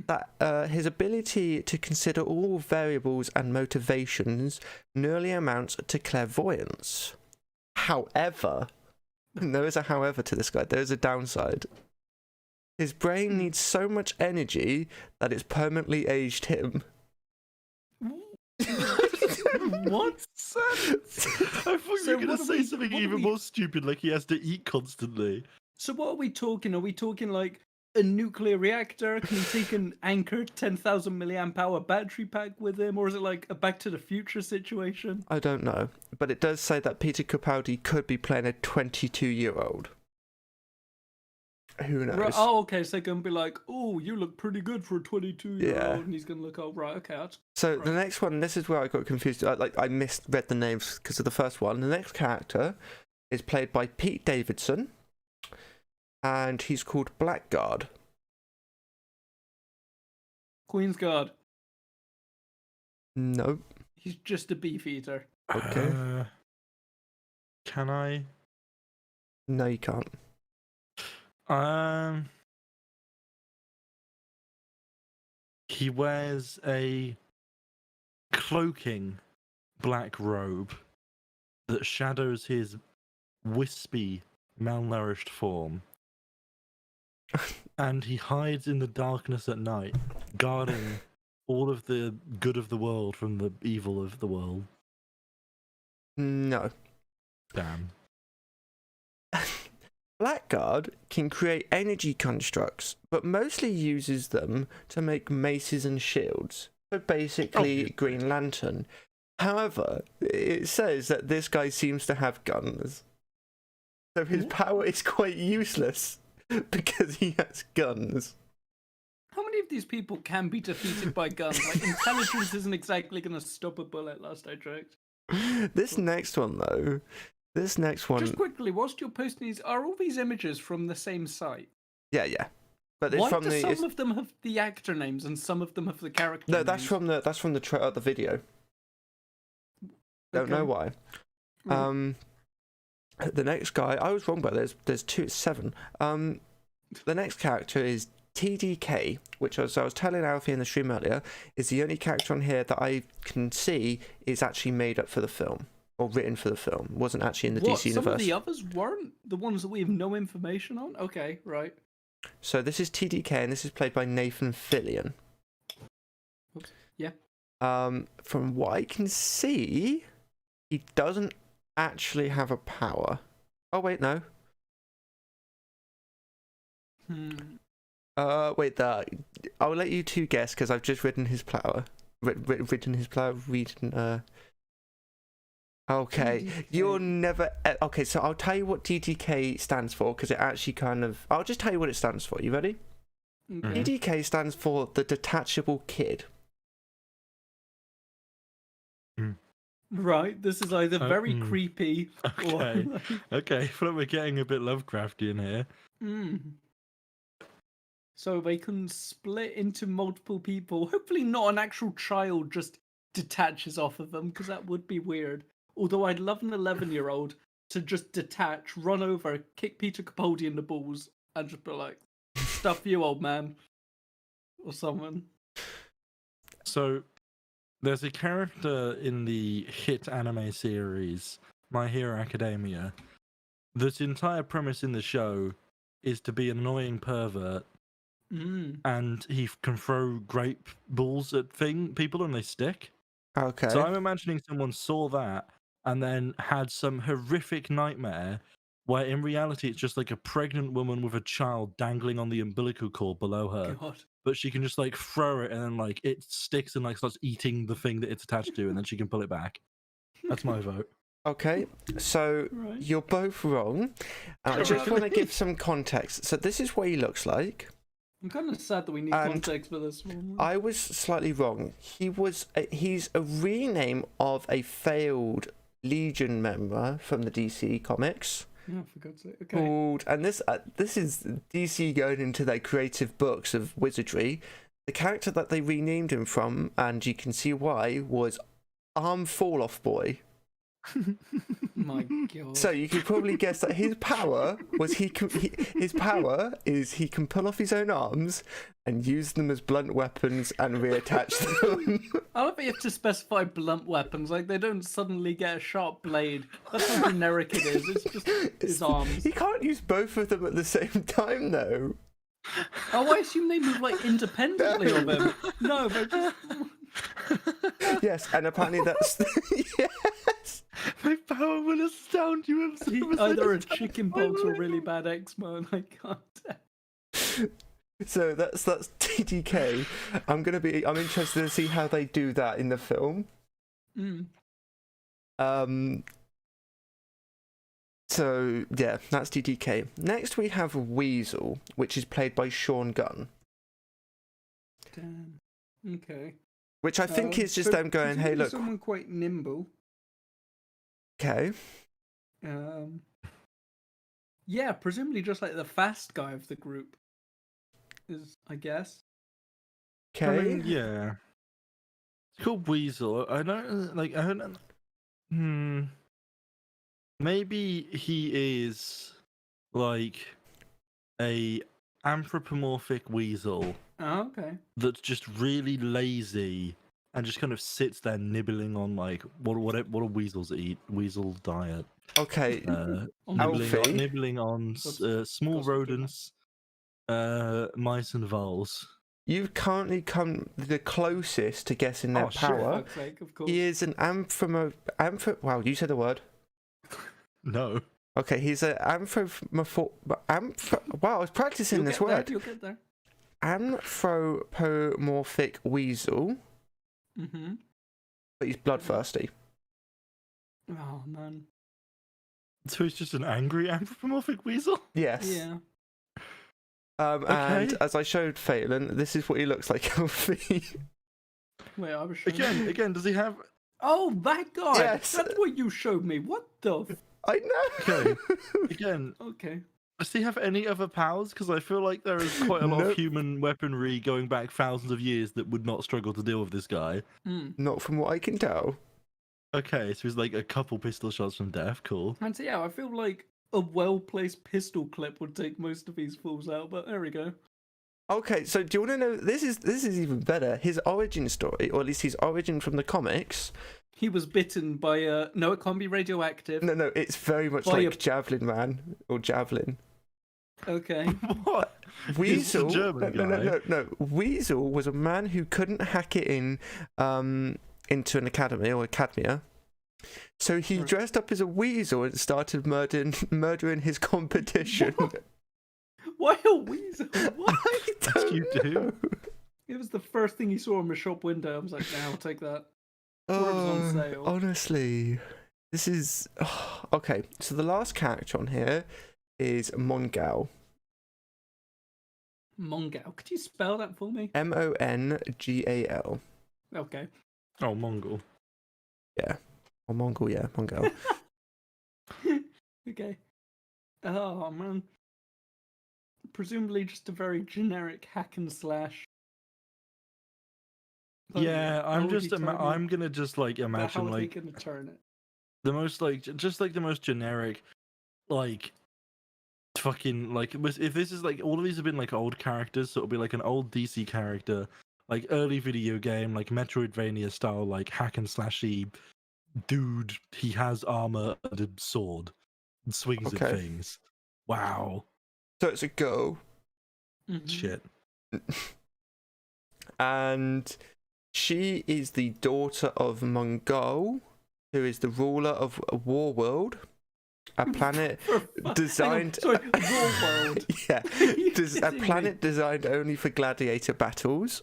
S1: that his ability to consider all variables and motivations nearly amounts to clairvoyance. However, there is a however to this guy. There is a downside. His brain needs so much energy that it's permanently aged him.
S3: What?
S2: I thought you were going
S3: what
S2: to
S3: are
S2: say
S3: we-
S2: something
S3: what are
S2: even
S3: we-
S2: more stupid, like he has to eat constantly.
S3: So what are we talking? Are we talking like a nuclear reactor? Can he take an anchored 10,000 milliamp hour battery pack with him, or is it like a Back to the Future situation?
S1: I don't know, but it does say that Peter Capaldi could be playing a 22-year-old. Who knows?
S3: Right. Oh, okay. So they're gonna be like, "Oh, you look pretty good for a 22-year-old,"
S1: Yeah.
S3: and he's gonna look, "Oh, right, okay."
S1: So
S3: right.
S1: The next one, this is where I got confused. I misread the names because of the first one. The next character is played by Pete Davidson, and he's called Blackguard.
S3: Queen's Guard.
S1: No.
S3: He's just a beef eater.
S1: Okay.
S2: Can I?
S1: No, you can't.
S2: He wears a cloaking black robe that shadows his wispy, malnourished form. And he hides in the darkness at night, guarding all of the good of the world from the evil of the world.
S1: No.
S2: Damn.
S1: Blackguard can create energy constructs, but mostly uses them to make maces and shields. So basically, Green Lantern. However, it says that this guy seems to have guns. So his power is quite useless because he has guns.
S3: How many of these people can be defeated by guns? Like, intelligence isn't exactly going to stop a bullet, last I checked.
S1: This next one, though. This next one.
S3: Just quickly, whilst you're posting these, are all these images from the same site?
S1: Yeah. But it's
S3: Why
S1: from
S3: do some of them have the actor names and some of them have the character names?
S1: No, that's from the video. Don't know why.
S3: Right.
S1: The next guy, I was wrong, but there's 7. The next character is TDK, which as I was telling Alfie in the stream earlier, is the only character on here that I can see is actually made up for the film. Or written for the film. Wasn't actually in the DC universe.
S3: Some of the others weren't? The ones that we have no information on? Okay, right.
S1: So this is TDK, and this is played by Nathan Fillion.
S3: Oops. Yeah.
S1: From what I can see, he doesn't actually have a power. Oh, wait, no. Wait, I'll let you two guess, because I've just written his power. Written his power, Okay,
S3: TDK.
S1: you're never... Okay, so I'll tell you what TDK stands for, because it actually kind of... I'll just tell you what it stands for. You ready?
S3: Okay.
S1: TDK stands for the Detachable Kid.
S3: Right, this is either very creepy or...
S2: Okay, I feel like we're getting a bit Lovecraftian here.
S3: So they can split into multiple people. Hopefully not an actual child just detaches off of them, because that would be weird. Although I'd love an 11-year-old to just detach, run over, kick Peter Capaldi in the balls, and just be like, "Stuff you, old man," or someone.
S2: So, there's a character in the hit anime series, My Hero Academia. This entire premise in the show is to be an annoying pervert, and he can throw grape balls at people and they stick.
S1: Okay.
S2: So I'm imagining someone saw that and then had some horrific nightmare where in reality it's just like a pregnant woman with a child dangling on the umbilical cord below her.
S3: God.
S2: But she can just like throw it and then like it sticks and like starts eating the thing that it's attached to and then she can pull it back. That's my vote.
S1: Okay, so you're both wrong. I just want to give some context. So this is what he looks like.
S3: I'm kind of sad that we need context for this one.
S1: I was slightly wrong. He's a rename of a failed Legion member from the DC comics.
S3: Oh, for God's sake. Okay.
S1: And this is DC going into their creative books of wizardry. The character that they renamed him from, and you can see why, was Arm Fall Off Boy.
S3: My God.
S1: So you could probably guess that his power was he can pull off his own arms and use them as blunt weapons and reattach them.
S3: I love that you have to specify blunt weapons. Like, they don't suddenly get a sharp blade. That's how generic it is. It's just his arms.
S1: He can't use both of them at the same time, though.
S3: Oh, I assume they move, like, independently of him. No, but just...
S1: Yes, and apparently that's... Yes!
S2: My power how I'm gonna sound you.
S3: Either a chicken pox or really bad eczema. I can't.
S1: So that's TDK. I'm interested to see how they do that in the film. So yeah, that's TDK. Next we have Weasel, which is played by Sean Gunn.
S3: Damn. Okay.
S1: Which I think is just them going, hey, look.
S3: Someone quite nimble.
S1: Okay.
S3: Yeah, presumably just like the fast guy of the group. I guess.
S1: Okay.
S2: I mean, yeah. It's called Weasel. I don't. Maybe he is like a anthropomorphic weasel.
S3: Oh, okay.
S2: That's just really lazy and just kind of sits there nibbling on like what do weasels eat? Weasel diet.
S1: Okay.
S2: Nibbling on small rodents, mice and voles.
S1: You've currently come the closest to guessing their power.
S3: Sake, of course.
S1: He is an Wow, you said the word.
S2: No.
S1: Okay, he's an Wow, I was practicing this word.
S3: You'll get there.
S1: Anthropomorphic weasel.
S3: Mm-hmm.
S1: But he's bloodthirsty.
S3: Oh, man.
S2: So he's just an angry anthropomorphic weasel?
S1: Yes.
S3: Yeah.
S1: And as I showed Phelan, this is what he looks like, Alfie.
S3: Wait, I was
S2: Again, does he have...
S3: Oh, that guy!
S1: Yes.
S3: That's what you showed me. What the...
S1: I know!
S2: Okay. Again,
S3: Okay.
S2: does he have any other powers? Because I feel like there is quite a lot of human weaponry going back thousands of years that would not struggle to deal with this guy.
S1: Not from what I can tell.
S2: Okay, so he's like a couple pistol shots from death. Cool.
S3: And so, yeah, I feel like a well-placed pistol clip would take most of these fools out, but there we go.
S1: Okay, so do you want to know? This is even better. His origin story, or at least his origin from the comics.
S3: He was bitten by a... No, it can't be radioactive.
S1: No, it's very much
S3: By
S1: like Javelin Man, or Javelin.
S3: Okay.
S2: What?
S1: Weasel.
S2: He's a German guy.
S1: No. Weasel was a man who couldn't hack it into an academy or academia. So he dressed up as a weasel and started murdering his competition.
S3: Why a weasel? What?
S1: I don't know.
S3: It was the first thing he saw in my shop window. I was like, nah, I'll take that. Or it was on sale.
S1: Honestly, this is... okay, so the last character on here is Mongal.
S3: Mongal. Could you spell that for me?
S1: Mongal.
S3: Okay.
S2: Oh, Mongol.
S1: Yeah. Or Mongol, yeah. Mongal.
S3: Okay. Oh, man. Presumably just a very generic hack and slash.
S2: Yeah, I'm gonna just like imagine
S3: how
S2: like
S3: gonna turn it?
S2: the most like just like the most generic like fucking like if this is like all of these have been like old characters, so it'll be like an old DC character, like early video game, like Metroidvania style, like hack and slashy dude. He has armor and a sword and swings at things. Wow.
S1: So it's a go.
S3: Mm-hmm.
S2: Shit.
S1: And she is the daughter of Mongol, who is the ruler of a war world, a planet designed.
S3: Sorry, war world.
S1: Yeah, a planet designed only for gladiator battles.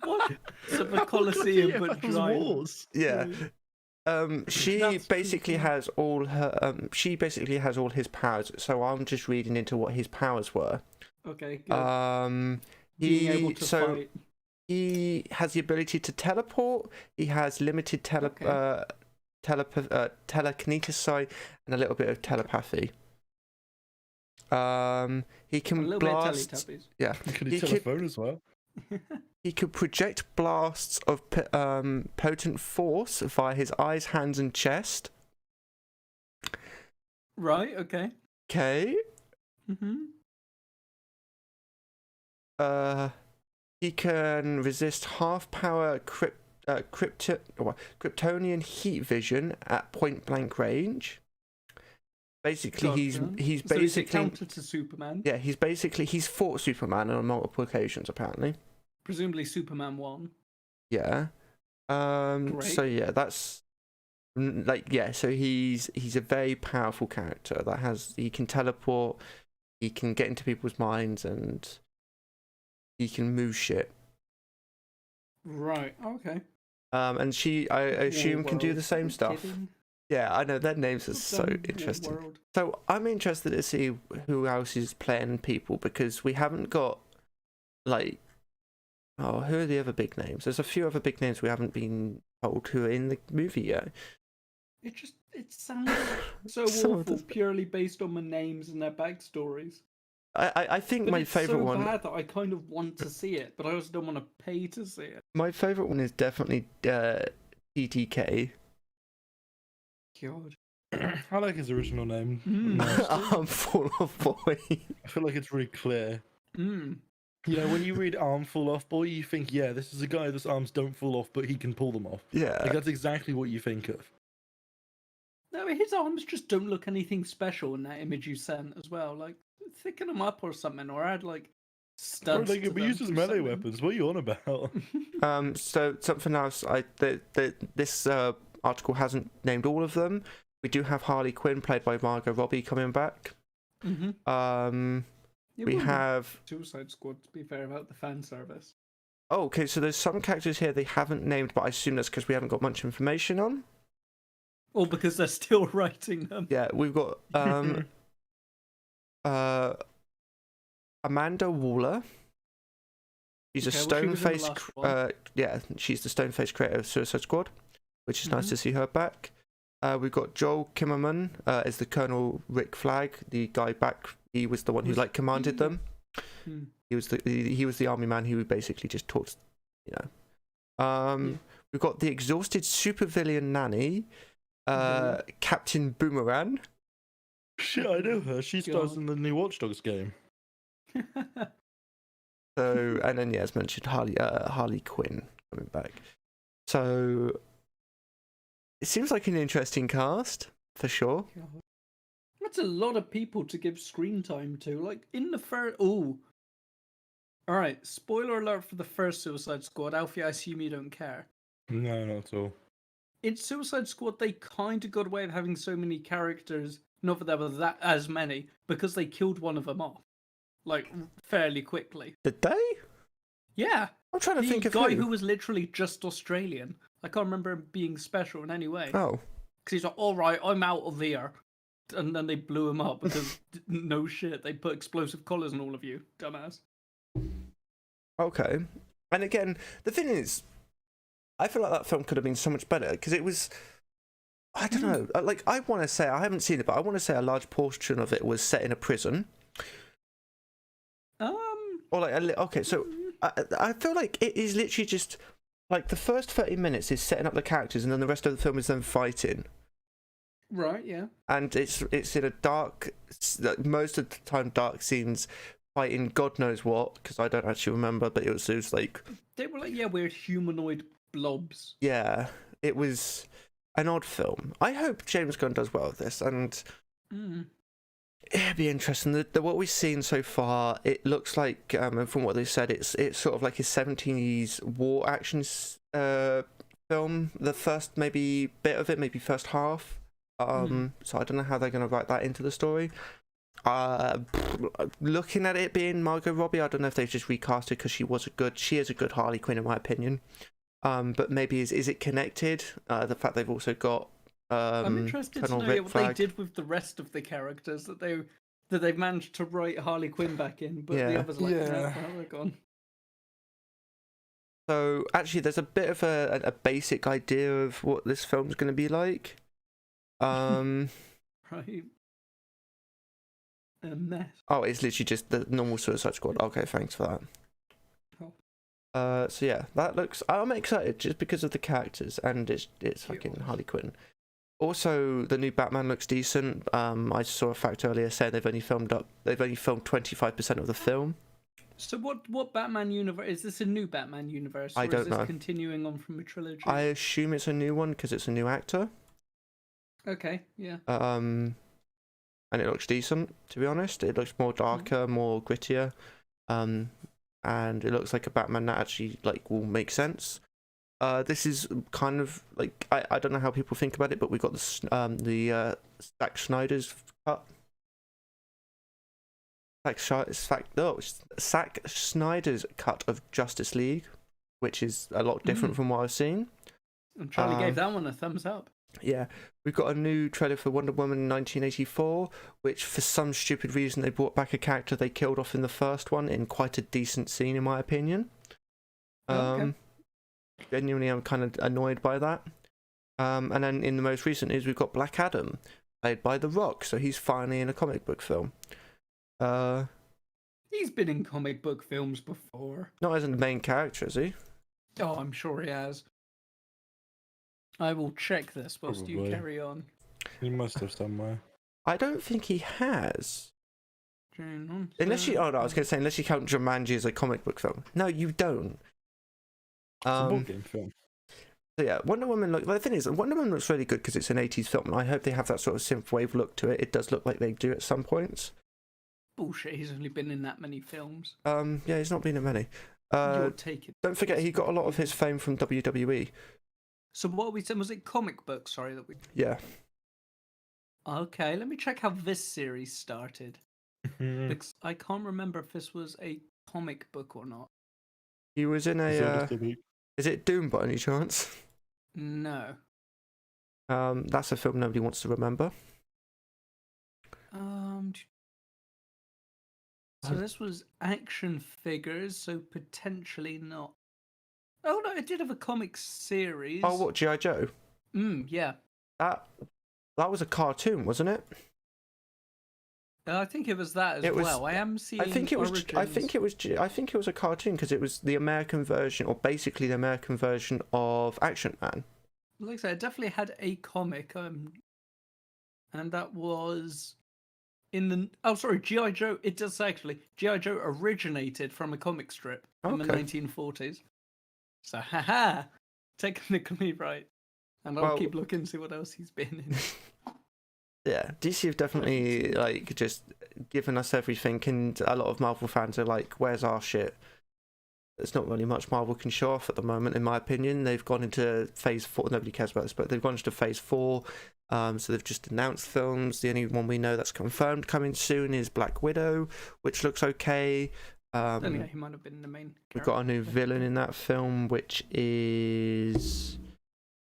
S3: What? So the Colosseum, but dry.
S2: Wars.
S1: Yeah. She basically has all his powers. So I'm just reading into what his powers were.
S3: Okay. Good. Being able to fight.
S1: He has the ability to teleport. He has limited telekinesis and a little bit of telepathy. He can blast. Yeah.
S2: Can he telephone as well?
S1: He could project blasts of potent force via his eyes, hands, and chest.
S3: Right. Okay.
S1: Okay.
S3: Mhm.
S1: He can resist half-power Kryptonian heat vision at point-blank range. Basically, he's basically
S3: counter to Superman.
S1: Yeah, he's fought Superman on multiple occasions apparently.
S3: Presumably Superman 1.
S1: Yeah.
S3: Great.
S1: So yeah, that's Like, yeah, so he's a very powerful character he can teleport, he can get into people's minds, and he can move shit.
S3: Right. Okay.
S1: And I assume can do the same
S3: Are you
S1: stuff.
S3: kidding?
S1: Yeah, I know their names are
S3: Well
S1: so
S3: done,
S1: interesting.
S3: Warworld.
S1: So I'm interested to see who else is playing people, because we haven't got like, oh, who are the other big names? There's a few other big names we haven't been told who are in the movie yet.
S3: It sounds so
S1: So
S3: awful,
S1: does-
S3: purely based on the names and their backstories.
S1: I think
S3: But
S1: my
S3: it's
S1: favorite
S3: so
S1: one.
S3: bad that I kind of want to see it, but I also don't want to pay to see it.
S1: My favorite one is definitely TTK.
S3: God.
S2: I like his original name.
S1: I'm full of boy.
S2: I feel like it's really clear.
S3: Mm.
S2: You know, when you read "arm fall off boy," you think, yeah, this is a guy whose arms don't fall off, but he can pull them off.
S1: Yeah.
S2: Like, that's exactly what you think of.
S3: No, his arms just don't look anything special in that image you sent as well. Like, thicken them up or something, or add like
S2: Or
S3: studs.
S2: like,
S3: to
S2: we
S3: them
S2: use as
S3: or
S2: melee
S3: something.
S2: weapons. What are you on about?
S1: So something else. This article hasn't named all of them. We do have Harley Quinn, played by Margot Robbie, coming back.
S3: Mm-hmm.
S1: We have.
S3: Suicide Squad, to be fair, about the fan service.
S1: Oh, okay. So there's some characters here they haven't named, but I assume that's because we haven't got much information on.
S3: Or because they're still writing them.
S1: Yeah, we've got Amanda Waller. She's a
S3: Okay, well, she
S1: stone
S3: was in the
S1: faced.
S3: last one.
S1: Yeah, she's the stone faced creator of Suicide Squad, which is nice
S3: Mhm.
S1: to see her back. We've got Joel Kimmerman as the Colonel Rick Flag, the guy back. He was the one who
S3: Was
S1: like commanded
S3: he-
S1: them.
S3: Hmm.
S1: He was the army man who basically just talks, you know.
S3: Yeah.
S1: We've got the exhausted supervillain nanny, Captain Boomerang.
S2: Shit, I know her. She stars
S3: God.
S2: in the new Watch Dogs game.
S1: So, and then yeah, as mentioned, Harley Quinn coming back. So it seems like an interesting cast for sure.
S3: God. That's a lot of people to give screen time to. Like, in the first... Oh. Alright, spoiler alert for the first Suicide Squad. Alfie, I assume you don't care.
S2: No, not at all.
S3: In Suicide Squad, they kind of got away with having so many characters. Not that there were that as many, because they killed one of them off. Like, fairly quickly.
S1: Did they?
S3: Yeah.
S1: I'm trying to think
S3: The
S1: of
S3: guy
S1: who.
S3: who was literally just Australian. I can't remember him being special in any way.
S1: Oh,
S3: Because he's like, alright, I'm out of here. And then they blew him up because, no shit, they put explosive collars on all of you, dumbass.
S1: okay. And again, the thing is, I feel like that film could have been so much better because it was. I don't know. Like, I want to say, I haven't seen it, but I want to say a large portion of it was set in a prison. Or like, okay, so I feel like it is literally just like the first 30 minutes is setting up the characters, and then the rest of the film is them fighting.
S3: Right, yeah.
S1: And it's in a dark, most of the time dark scenes, fighting God knows what, because I don't actually remember, but it was like,
S3: They were like, yeah, we're humanoid blobs.
S1: yeah, it was an odd film. I hope James Gunn does well with this, and it'd be interesting. What we've seen so far, it looks like, and from what they said, it's sort of like a 70s war action film. The first maybe bit of it, maybe first half. So I don't know how they're going to write that into the story. Looking at it being Margot Robbie, I don't know if they've just recast her because she is a good Harley Quinn in my opinion. But maybe is it connected? The fact they've also got
S3: I'm interested to
S1: Colonel
S3: know
S1: Rick
S3: what
S1: Flag.
S3: they did with the rest of the characters that they've managed to write Harley Quinn back in, but
S1: Yeah.
S3: the others like,
S2: Yeah.
S3: no, they're gone.
S1: So actually, there's a bit of a basic idea of what this film's going to be like.
S3: Right. A mess.
S1: Oh, it's literally just the normal Suicide Squad. Okay, thanks for that.
S3: Oh.
S1: So yeah, that looks. I'm excited just because of the characters, and it's fucking
S3: Cute.
S1: Harley Quinn. Also, the new Batman looks decent. I saw a fact earlier saying they've only filmed 25% of the film.
S3: So what Batman universe is this? A new Batman universe?
S1: I
S3: or
S1: don't
S3: is this
S1: know.
S3: continuing on from a trilogy?
S1: I assume it's a new one because it's a new actor.
S3: Okay, yeah.
S1: And it looks decent, to be honest. It looks more darker, more grittier. And it looks like a Batman that actually like will make sense. This is kind of like I don't know how people think about it, but we got the Zack Snyder's cut. Zack Snyder's cut of Justice League, which is a lot different from what I've seen.
S3: And Charlie gave that one a thumbs up.
S1: Yeah, we've got a new trailer for Wonder Woman 1984, which for some stupid reason they brought back a character they killed off in the first one in quite a decent scene, in my opinion.
S3: Okay.
S1: Genuinely, I'm kind of annoyed by that. And then in the most recent news, we've got Black Adam, played by The Rock, so he's finally in a comic book film.
S3: He's been in comic book films before.
S1: Not as the main character, is he?
S3: Oh, I'm sure he has. I will check this whilst you carry on.
S2: He must have somewhere.
S1: I don't think he has. Unless you, I was going to say, unless you count Jumanji as a comic book film. No, you don't.
S2: It's a board game film.
S1: So yeah, Wonder Woman. Look, the thing is, Wonder Woman looks really good because it's an 80s film, and I hope they have that sort of synthwave look to it. It does look like they do at some points.
S3: Bullshit. He's only been in that many films.
S1: Yeah, he's not been in many.
S3: You'll take it.
S1: Don't forget, he got a lot of his fame from WWE.
S3: So what we said, was it comic books? Sorry, that we.
S1: Yeah.
S3: Okay, let me check how this series started. Because I can't remember if this was a comic book or not.
S1: He was in a. Is it Doom by any chance?
S3: No.
S1: That's a film nobody wants to remember.
S3: So this was action figures, so potentially not. Oh no, it did have a comic series.
S1: Oh, what, G.I. Joe?
S3: Yeah.
S1: That was a cartoon, wasn't it?
S3: I think it was that as well. I am seeing.
S1: I think it was.
S3: Origins.
S1: I think it was a cartoon because it was the American version, or basically the American version of Action Man.
S3: Like I said, it definitely had a comic. And that was in the. Oh, sorry, G.I. Joe. It does actually. G.I. Joe originated from a comic strip in the 1940s. So, haha, technically right. And I'll keep looking to see what else he's been in.
S1: Yeah, DC have definitely like just given us everything, and a lot of Marvel fans are like, "Where's our shit?" There's not really much Marvel can show off at the moment, in my opinion. They've gone into Phase 4. Nobody cares about this, but they've gone into Phase 4. So they've just announced films. The only one we know that's confirmed coming soon is Black Widow, which looks okay.
S3: Yeah, he might have been the main character.
S1: We've got a new villain in that film, which is.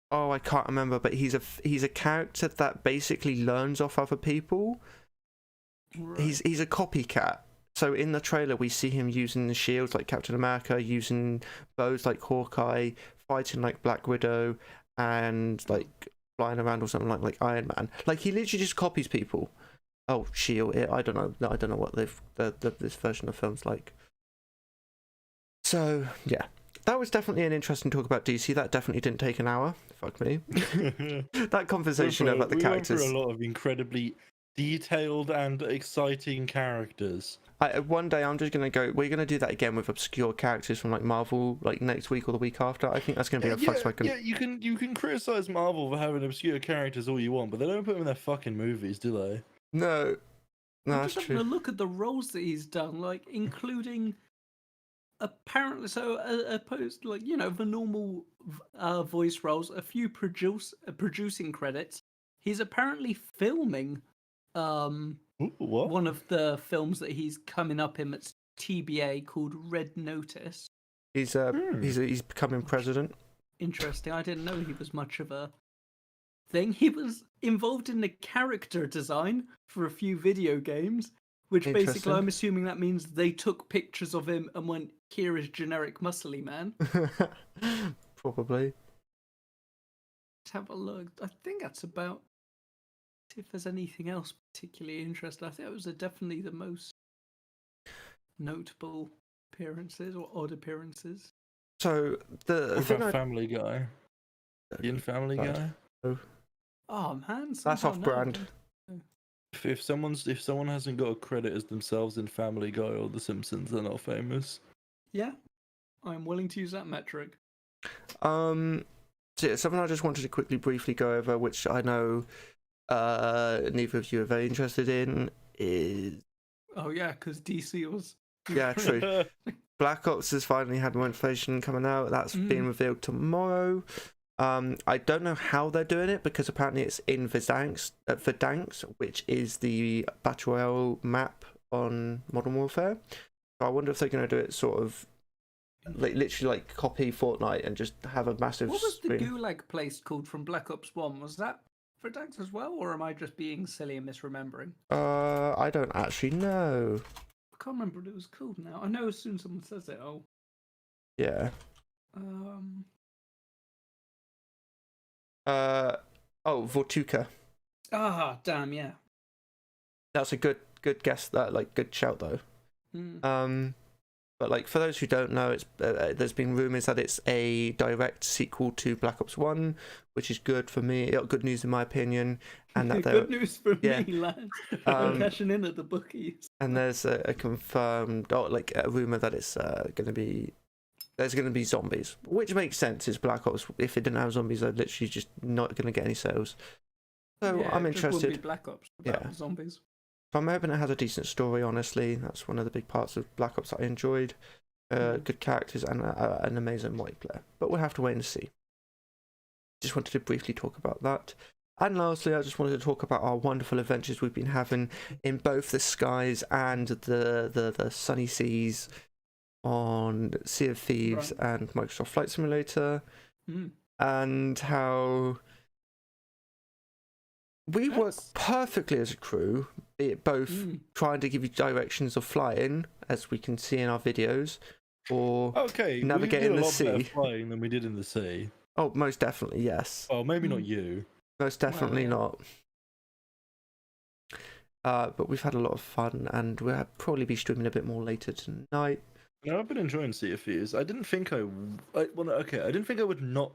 S1: Oh, I can't remember, but he's a character that basically learns off other people. Right. He's a copycat. So in the trailer, we see him using the shields like Captain America, using bows like Hawkeye, fighting like Black Widow, and like flying around or something like Iron Man. Like he literally just copies people. Oh, shield! I don't know. I don't know what this version of film's like. So yeah. That was definitely an interesting talk about DC. That definitely didn't take an hour. Fuck me. That conversation about the characters.
S2: We went through a lot of incredibly detailed and exciting characters.
S1: One day I'm just gonna go. We're gonna do that again with obscure characters from like Marvel, like next week or the week after. I think that's gonna be a fucking.
S2: Yeah, you can criticize Marvel for having obscure characters all you want, but they don't put them in their fucking movies, do they?
S1: No, that's
S3: just
S1: true.
S3: having a look at the roles that he's done, like including. Apparently, so opposed, like the normal voice roles, a few producing credits. He's apparently filming one of the films that he's coming up in at TBA called Red Notice.
S1: He's becoming president.
S3: Interesting. I didn't know he was much of a thing. He was involved in the character design for a few video games. Which basically, I'm assuming that means they took pictures of him and went, "Here is generic muscly man."
S1: Probably.
S3: Let's have a look. I think that's about. See if there's anything else particularly interesting. I think it was definitely the most notable appearances or odd appearances.
S1: So the
S2: Family Guy. In Family Guy.
S3: Oh man,
S1: that's off-brand.
S2: If someone hasn't got a credit as themselves in Family Guy or The Simpsons, they're not famous.
S3: Yeah, I'm willing to use that metric.
S1: So yeah, something I just wanted to quickly, briefly go over, which I know neither of you are very interested in, is.
S3: Oh yeah, because DC was.
S1: Yeah, true. Black Ops has finally had more information coming out. That's being revealed tomorrow. I don't know how they're doing it because apparently it's in Verdansk, which is the Battle Royale map on Modern Warfare. So I wonder if they're going to do it sort of like literally like copy Fortnite and just have a massive.
S3: What was
S1: screen.
S3: the Gulag place called from Black Ops 1? Was that Verdansk as well, or am I just being silly and misremembering?
S1: I don't actually know.
S3: I can't remember what it was called now. I know as soon as someone says it, oh.
S1: Yeah. Vortuka.
S3: Ah, damn, yeah.
S1: That's a good guess. That like good shout though. But like for those who don't know, it's there's been rumors that it's a direct sequel to Black Ops 1, which is good for me. Good news in my opinion, and that
S3: good news for
S1: yeah.
S3: me, lads. I'm cashing in at the bookies.
S1: And there's a confirmed, like a rumor that it's there's going to be zombies, which makes sense. It's Black Ops. If it didn't have zombies, they're literally just not going to get any sales. So
S3: yeah,
S1: I'm
S3: it just
S1: interested.
S3: wouldn't be Black Ops without zombies.
S1: I'm hoping it has a decent story, honestly. That's one of the big parts of Black Ops that I enjoyed. Good characters and an amazing multiplayer. But we'll have to wait and see. Just wanted to briefly talk about that. And lastly, I just wanted to talk about our wonderful adventures we've been having in both the skies and the sunny seas on Sea of Thieves and Microsoft Flight Simulator. And how we work perfectly as a crew, be it both trying to give you directions of flying, as we can see in our videos, or navigating the sea.
S2: We did a lot better flying than we did in the sea.
S1: Oh, most definitely, yes.
S2: Oh, maybe not you.
S1: Most definitely not. But we've had a lot of fun, and we'll probably be streaming a bit more later tonight.
S2: No, I've been enjoying Sea of Thieves. I didn't think I didn't think I would not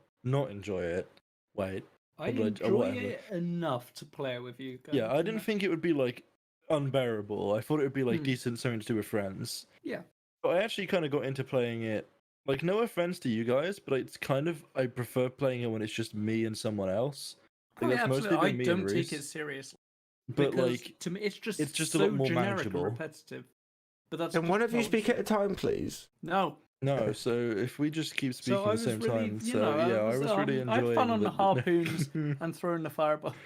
S2: enjoy it. Wait.
S3: I enjoy it enough to play with you guys.
S2: Yeah, I didn't think it would be like unbearable. I thought it would be like decent, something to do with friends.
S3: Yeah.
S2: But I actually kind of got into playing it. Like, no offense to you guys, but it's kind of, I prefer playing it when it's just me and someone else. Like, that's mostly been me and Reese.
S3: I don't take it seriously.
S2: But like,
S3: to me, it's just
S2: a
S3: so
S2: lot more
S3: generic
S2: manageable.
S3: and repetitive. But that's.
S1: Can one of you speak at a time, please?
S3: No.
S2: No, so if we just keep speaking at the same time, I was really enjoying.
S3: I had fun on the harpoons and throwing the fireball.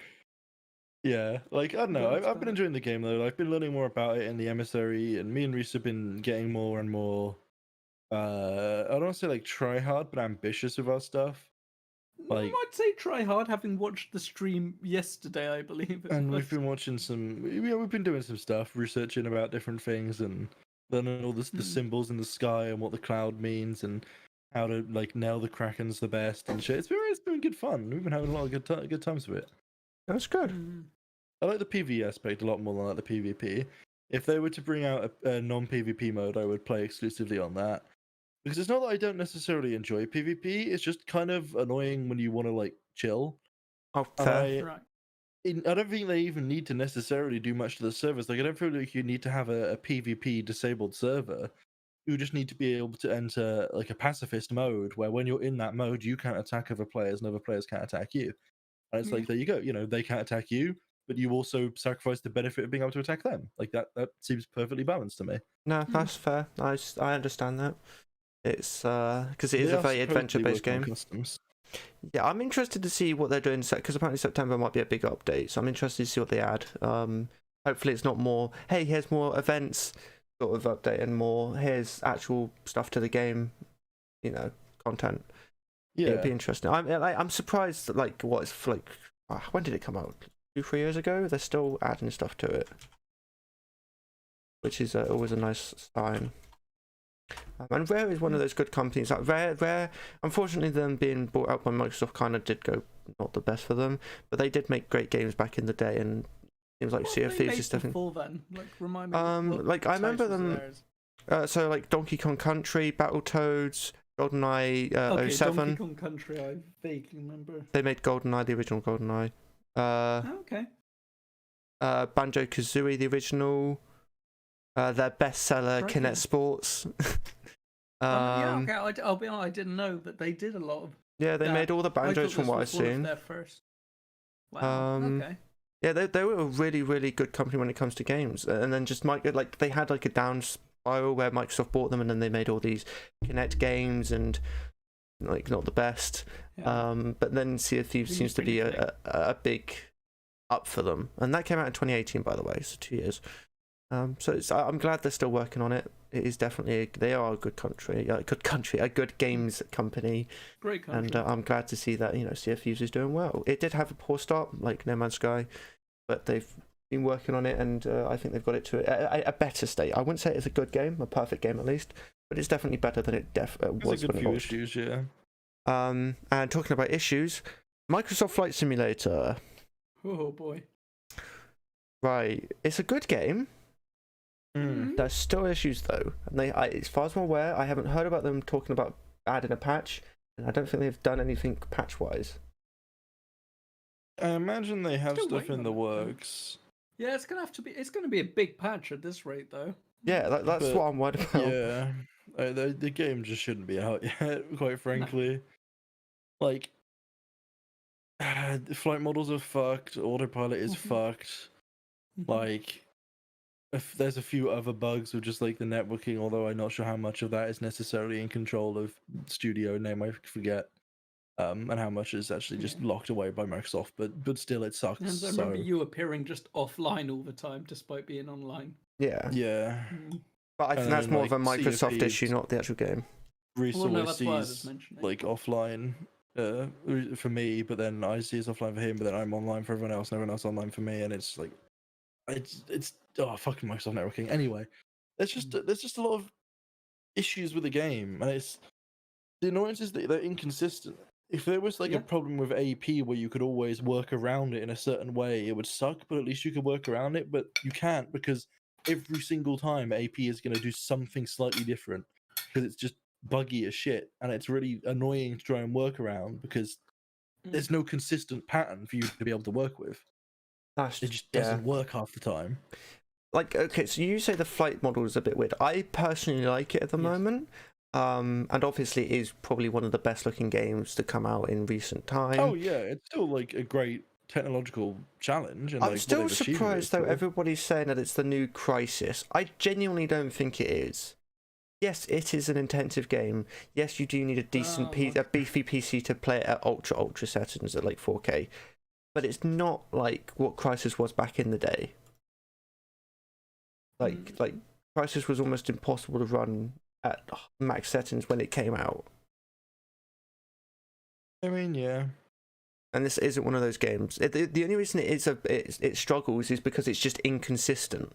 S2: Yeah, like I don't know. I've been enjoying the game though. I've been learning more about it in the emissary, and me and Reese have been getting more and more. I don't want to say like try hard, but ambitious with our stuff.
S3: Like, I might say try hard, having watched the stream yesterday, I believe.
S2: And we've been watching some. We've been doing some stuff, researching about different things, and learning all the symbols in the sky and what the cloud means, and how to like nail the Krakens the best and shit. It's been good fun. We've been having a lot of good times with it.
S1: That's good.
S2: I like the PvE aspect a lot more than I like the PvP. If they were to bring out a non-PvP mode, I would play exclusively on that. Because it's not that I don't necessarily enjoy PvP, it's just kind of annoying when you want to like chill.
S1: Oh, fair.
S2: I don't think they even need to necessarily do much to the servers. Like, I don't feel like you need to have a PvP disabled server. You just need to be able to enter like a pacifist mode, where when you're in that mode, you can't attack other players and other players can't attack you. And it's like, there you go. You know, they can't attack you, but you also sacrifice the benefit of being able to attack them. Like that seems perfectly balanced to me.
S1: No, that's fair. I understand that. It's because it is a very adventure-based game.
S2: Customs.
S1: Yeah, I'm interested to see what they're doing, because apparently September might be a big update, so I'm interested to see what they add. Hopefully it's not more, hey, here's more events sort of update, and more, here's actual stuff to the game, you know, content. Yeah, it'd be interesting. I'm surprised that, like, what it's like, when did it come out? 2-3 years ago? They're still adding stuff to it, which is always a nice sign. And Rare is one of those good companies. Like Rare, unfortunately, them being bought out by Microsoft kind of did go not the best for them, but they did make great games back in the day, and it was like Sea of Thieves is definitely.
S3: Then? Like, remind me.
S1: Like I remember them. So like Donkey Kong Country, Battletoads, GoldenEye 07.
S3: Donkey Kong Country, I vaguely remember.
S1: They made GoldenEye, the original GoldenEye.
S3: Okay.
S1: Banjo-Kazooie, the original. Their bestseller, Kinect Sports.
S3: Okay. I'll be honest, I didn't know that they did a lot of.
S1: Yeah, they made all the banjos from what I've seen.
S3: Their first. Wow. Okay.
S1: Yeah, they were a really, really good company when it comes to games, and then just like they had like a down spiral where Microsoft bought them and then they made all these Kinect games and like not the best. But then Sea of Thieves seems to be a big up for them, and that came out in 2018, by the way, so 2 years. So I'm glad they're still working on it. It is definitely they are a good a good games company.
S3: Great country.
S1: And I'm glad to see that Sea of Thieves is doing well. It did have a poor start, like No Man's Sky, but they've been working on it, and I think they've got it to a better state. I wouldn't say it's a good game, a perfect game at least, but it's definitely better than it was
S2: a good
S1: when
S2: few
S1: it launched.
S2: issues, yeah.
S1: And talking about issues, Microsoft Flight Simulator.
S3: Oh boy.
S1: Right, it's a good game. There's still issues though, and as far as I'm aware, I haven't heard about them talking about adding a patch, and I don't think they've done anything patch-wise.
S2: I imagine they have
S3: Still
S2: stuff in the
S3: waiting on it,
S2: works.
S3: Yeah, it's gonna be a big patch at this rate, though.
S1: Yeah, that's
S2: But,
S1: what I'm worried about.
S2: Yeah, the game just shouldn't be out yet, quite frankly. Like, the flight models are fucked, autopilot is fucked. Like, if there's a few other bugs with just like the networking, although I'm not sure how much of that is necessarily in control of studio name I forget, and how much is actually just locked away by Microsoft. But still, it sucks.
S3: And I remember you appearing just offline all the time, despite being online.
S1: Yeah.
S2: Yeah.
S1: But I think that's more of a Microsoft
S2: CFP
S1: issue, not the actual game.
S2: Reese
S3: Well, no,
S2: always
S3: that's why I was
S2: sees
S3: mentioning.
S2: like offline for me, but then I see it's offline for him, but then I'm online for everyone else, and everyone else online for me, and it's like it's fucking Microsoft networking. Anyway, there's just a lot of issues with the game, and it's the annoyance is that they're inconsistent. If there was like a problem with AP where you could always work around it in a certain way, it would suck, but at least you could work around it. But you can't, because every single time AP is going to do something slightly different, because it's just buggy as shit, and it's really annoying to try and work around because there's no consistent pattern for you to be able to work with. It just doesn't work half the time.
S1: Like, okay, so you say the flight model is a bit weird. I personally like it at the moment. And obviously it is probably one of the best looking games to come out in recent time.
S2: Oh yeah, it's still like a great technological challenge. And,
S1: I'm still surprised though everybody's saying that it's the new Crysis. I genuinely don't think it is. Yes, it is an intensive game. Yes, you do need a decent a beefy PC to play it at ultra settings at like 4K. But it's not like what Crysis was back in the day. Like Crysis was almost impossible to run at max settings when it came out.
S2: I mean, yeah.
S1: And this isn't one of those games. The only reason it struggles is because it's just inconsistent.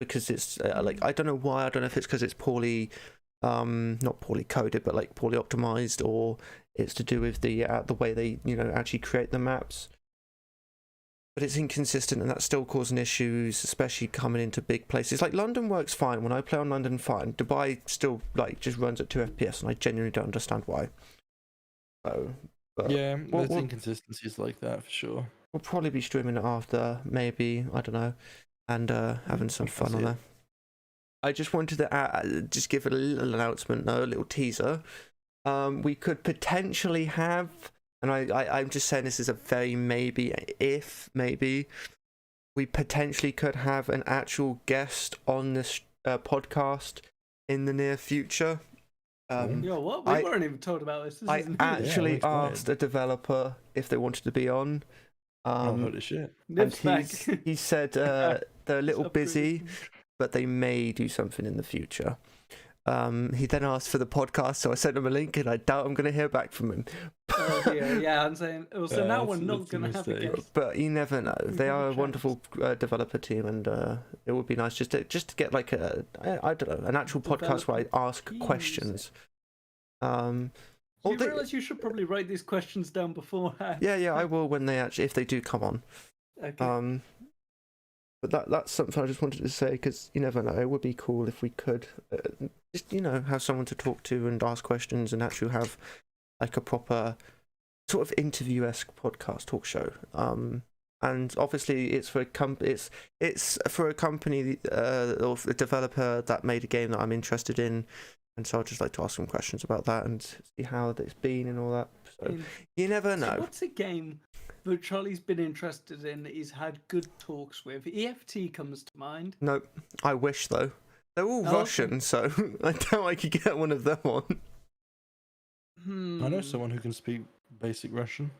S1: Because it's like, I don't know why. I don't know if it's because it's poorly, not poorly coded, but like poorly optimized, or it's to do with the way they actually create the maps. But it's inconsistent, and that's still causing issues, especially coming into big places. Like London works fine when I play on London, fine. Dubai still like just runs at 2 FPS, and I genuinely don't understand why. So,
S2: yeah, there's inconsistencies like that for sure.
S1: We'll probably be streaming it after, maybe, I don't know, and having some fun on there. I just wanted to just give a little announcement, a little teaser. We could potentially have. And I'm just saying this is a very maybe, we potentially could have an actual guest on this podcast in the near future.
S3: What? We weren't even told about this.
S1: I actually asked a developer if they wanted to be on.
S2: Holy shit.
S1: And he said they're a little busy, but they may do something in the future. He then asked for the podcast, so I sent him a link, and I doubt I'm going to hear back from him.
S3: Oh dear, yeah, I'm saying. So now we're not going to have a guest.
S1: But you never know. They are a wonderful developer team, and it would be nice just to get like I don't know, an actual podcast where I ask questions.
S3: You realise you should probably write these questions down beforehand.
S1: Yeah, I will when if they do come on.
S3: Okay.
S1: But that's something I just wanted to say, because you never know. It would be cool if we could just have someone to talk to and ask questions, and actually have like a proper sort of interview-esque podcast talk show. And obviously it's for it's for a company or a developer that made a game that I'm interested in, and so I'd just like to ask some questions about that and see how it's been and all that. So you never know.
S3: So what's a game that Charlie's been interested in, he's had good talks with? EFT comes to mind.
S1: No, I wish though. They're all Russian, so I doubt I could get one of them on.
S2: I know someone who can speak basic Russian.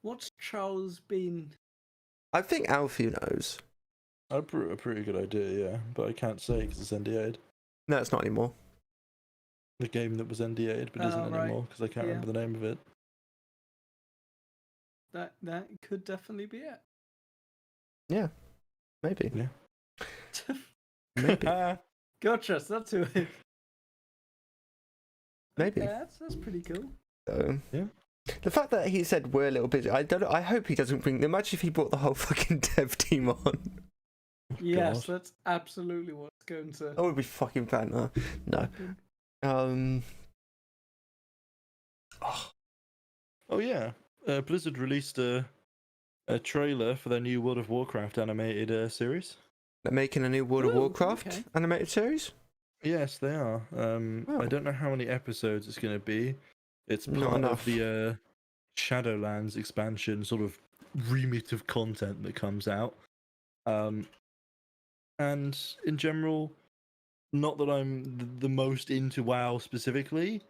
S3: What's Charles been?
S1: I think Alfie knows.
S2: A pretty good idea, yeah, but I can't say because it's NDA'd.
S1: No, it's not anymore.
S2: The game that was NDA'd but isn't anymore because I can't remember the name of it.
S3: That could definitely be it.
S1: Yeah, maybe.
S2: Yeah.
S1: Maybe.
S3: Gotcha. So that's who it is.
S1: Maybe.
S3: Okay, that's pretty cool.
S1: So,
S2: yeah.
S1: The fact that he said we're a little bit, I hope he doesn't bring. Imagine if he brought the whole fucking dev team on.
S3: Yes, that's absolutely what's going to.
S1: That would be fucking fun. No.
S2: Oh yeah. Blizzard released a trailer for their new World of Warcraft animated series.
S1: They're making a new World of Warcraft animated series?
S2: Yes, they are. I don't know how many episodes it's going to be. It's part of the Shadowlands expansion sort of remit of content that comes out. And in general, not that I'm the most into WoW specifically,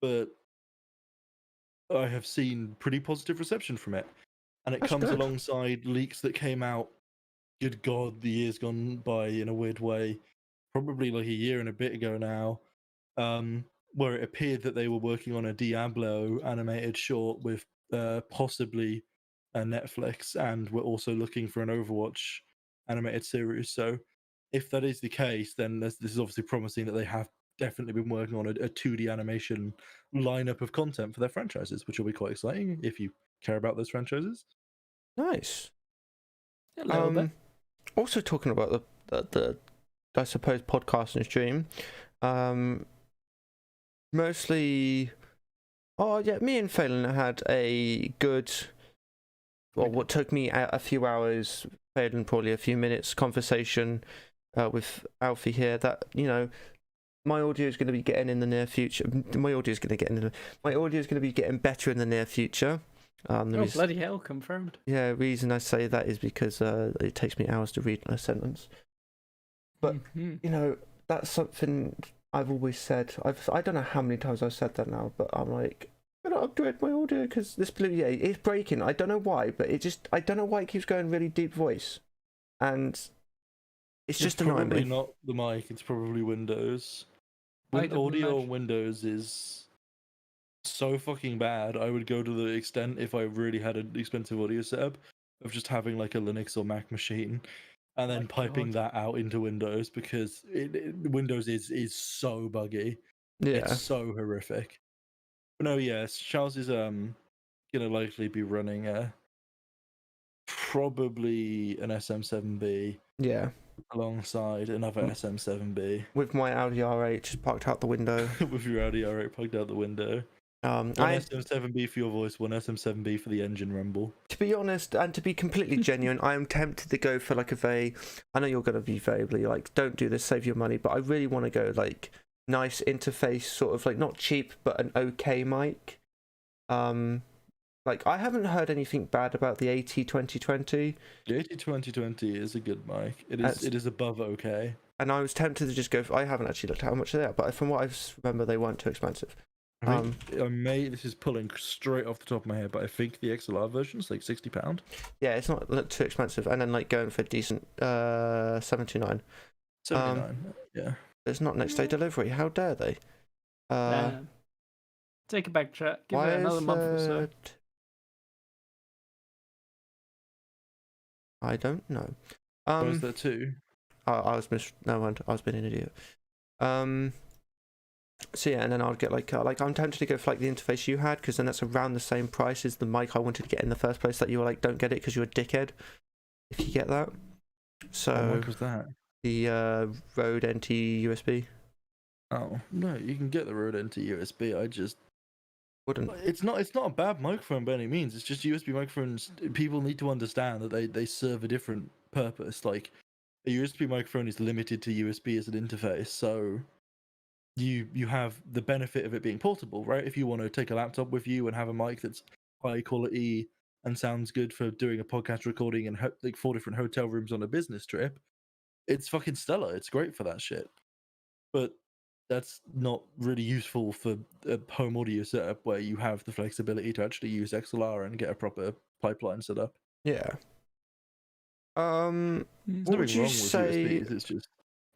S2: but I have seen pretty positive reception from it. And it comes alongside leaks that came out, good God, the year's gone by in a weird way, probably like a year and a bit ago now, where it appeared that they were working on a Diablo animated short with possibly Netflix, and we're also looking for an Overwatch animated series. So if that is the case, then this is obviously promising that they have definitely been working on a 2D animation lineup of content for their franchises, which will be quite exciting if you care about those franchises.
S1: Nice.
S3: A little bit.
S1: Also talking about the I suppose podcast and stream, mostly. Oh yeah, me and Phelan had a good. Well, what took me a few hours, Phelan probably a few minutes conversation with Alfie here. That my audio is going to be getting in the near future. My audio is going to be getting better in the near future.
S3: Bloody hell, confirmed.
S1: Yeah, reason I say that is because it takes me hours to read a sentence. But that's something I've always said. I don't know how many times I've said that now, but I'm like, I'm gonna upgrade my audio because this it's breaking. I don't know why, but I don't know why it keeps going really deep voice, and it's just annoying me.
S2: Probably not the mic. It's probably Windows. Audio on Windows is so fucking bad. I would go to the extent, if I really had an expensive audio setup, of just having like a Linux or Mac machine and then piping that out into Windows, because Windows is so buggy.
S1: Yeah,
S2: it's so horrific. But no, yes, Charles is gonna likely be running probably an SM7B.
S1: Yeah.
S2: Alongside another SM7B.
S1: With my Audi R8 parked out the window.
S2: With your Audi R8 parked out the window. One SM7B for your voice, one SM7B for the engine rumble.
S1: To be honest, and to be completely genuine, I am tempted to go for like I know you're going to be very like, don't do this, save your money, but I really want to go like nice interface, sort of like not cheap, but an okay mic. Like, I haven't heard anything bad about the AT2020.
S2: The AT2020 is a good mic. It is above okay.
S1: And I was tempted to just go I haven't actually looked at how much they are, but from what I remember, they weren't too expensive.
S2: This is pulling straight off the top of my head, but I think the XLR version is like £60.
S1: Yeah, it's not too expensive. And then like going for decent 729.
S2: 79, yeah.
S1: It's not next day delivery. How dare they?
S3: Take it back, chat. Give it another month or so.
S1: I don't know.
S2: Was there two?
S1: I was being an idiot. So yeah, and then I'll get like I'm tempted to go for like the interface you had, because then that's around the same price as the mic I wanted to get in the first place. That you were like, don't get it because you're a dickhead. If you get that. So
S2: what mic was that?
S1: The Rode NT USB.
S2: Oh no, you can get the Rode NT USB. I just
S1: wouldn't.
S2: It's not a bad microphone by any means. It's just USB microphones. People need to understand that they serve a different purpose. Like a USB microphone is limited to USB as an interface, so you have the benefit of it being portable, right? If you want to take a laptop with you and have a mic that's high quality and sounds good for doing a podcast recording in like 4 different hotel rooms on a business trip, it's fucking stellar. It's great for that shit. But that's not really useful for a home audio setup where you have the flexibility to actually use XLR and get a proper pipeline set up.
S1: Yeah.
S2: There's
S1: What would
S2: nothing
S1: you
S2: wrong
S1: say?
S2: with USBs. It's just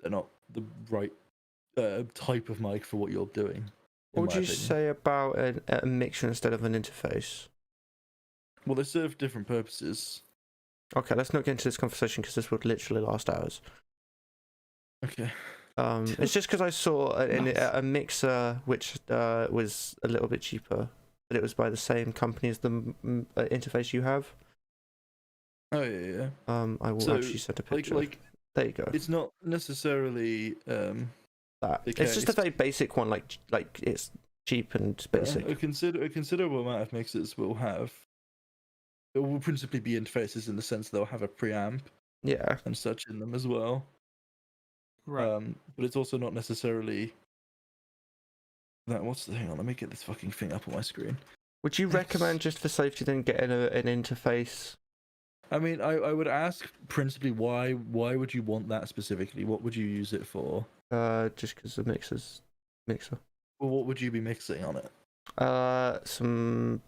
S2: they're not the right type of mic for what you're doing.
S1: What would you say about a mixer instead of an interface?
S2: Well, they serve different purposes.
S1: Okay, let's not get into this conversation because this would literally last hours.
S2: Okay.
S1: It's just because I saw
S3: Nice.
S1: a mixer which was a little bit cheaper, but it was by the same company as the interface you have.
S2: Oh yeah.
S1: I will actually send a picture.
S2: Like
S1: there you go.
S2: it's not necessarily
S1: That.
S2: the
S1: It's just a
S2: case.
S1: very basic one, like it's cheap and basic.
S2: A considerable amount of mixers will have. It will principally be interfaces in the sense they'll have a preamp
S1: Yeah.
S2: and such in them as well.
S3: Right.
S2: But it's also not necessarily that. Hang on, let me get this fucking thing up on my screen.
S1: Would you recommend just for safety then getting an interface?
S2: I mean, I would ask principally why would you want that specifically? What would you use it for?
S1: Just because the mixer.
S2: Well, what would you be mixing on it?
S1: Some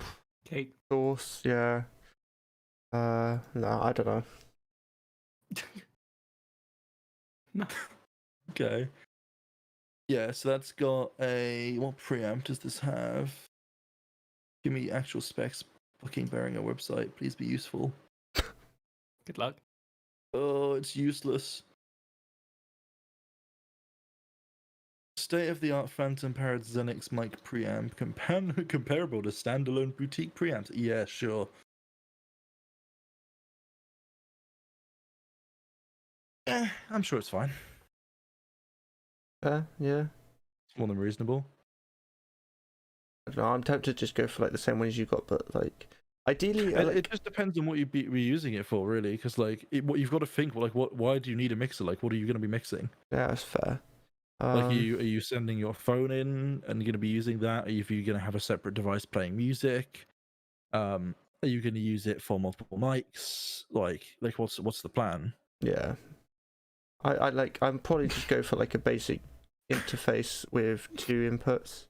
S3: Cake.
S1: sauce, yeah. No, I don't know.
S3: No.
S2: Okay. Yeah, so that's got a... What preamp does this have? Give me actual specs. Fucking bearing a website. Please be useful.
S3: Good luck.
S2: Oh, it's useless. State-of-the-art Phantom Parrot Xenix mic preamp. Comparable to standalone boutique preamps. Yeah, sure. I'm sure it's fine.
S1: Yeah.
S2: It's more than reasonable.
S1: I don't know. I'm tempted to just go for like the same one as you got, but like ideally,
S2: It just depends on what you'd be using it for, really. Because like, what you've got to think, like, why do you need a mixer? Like, what are you going to be mixing?
S1: yeah, that's fair.
S2: Like, are you sending your phone in and going to be using that? Are you going to have a separate device playing music? Are you going to use it for multiple mics? Like what's the plan?
S1: Yeah. I'm probably just go for like a basic interface with 2 inputs.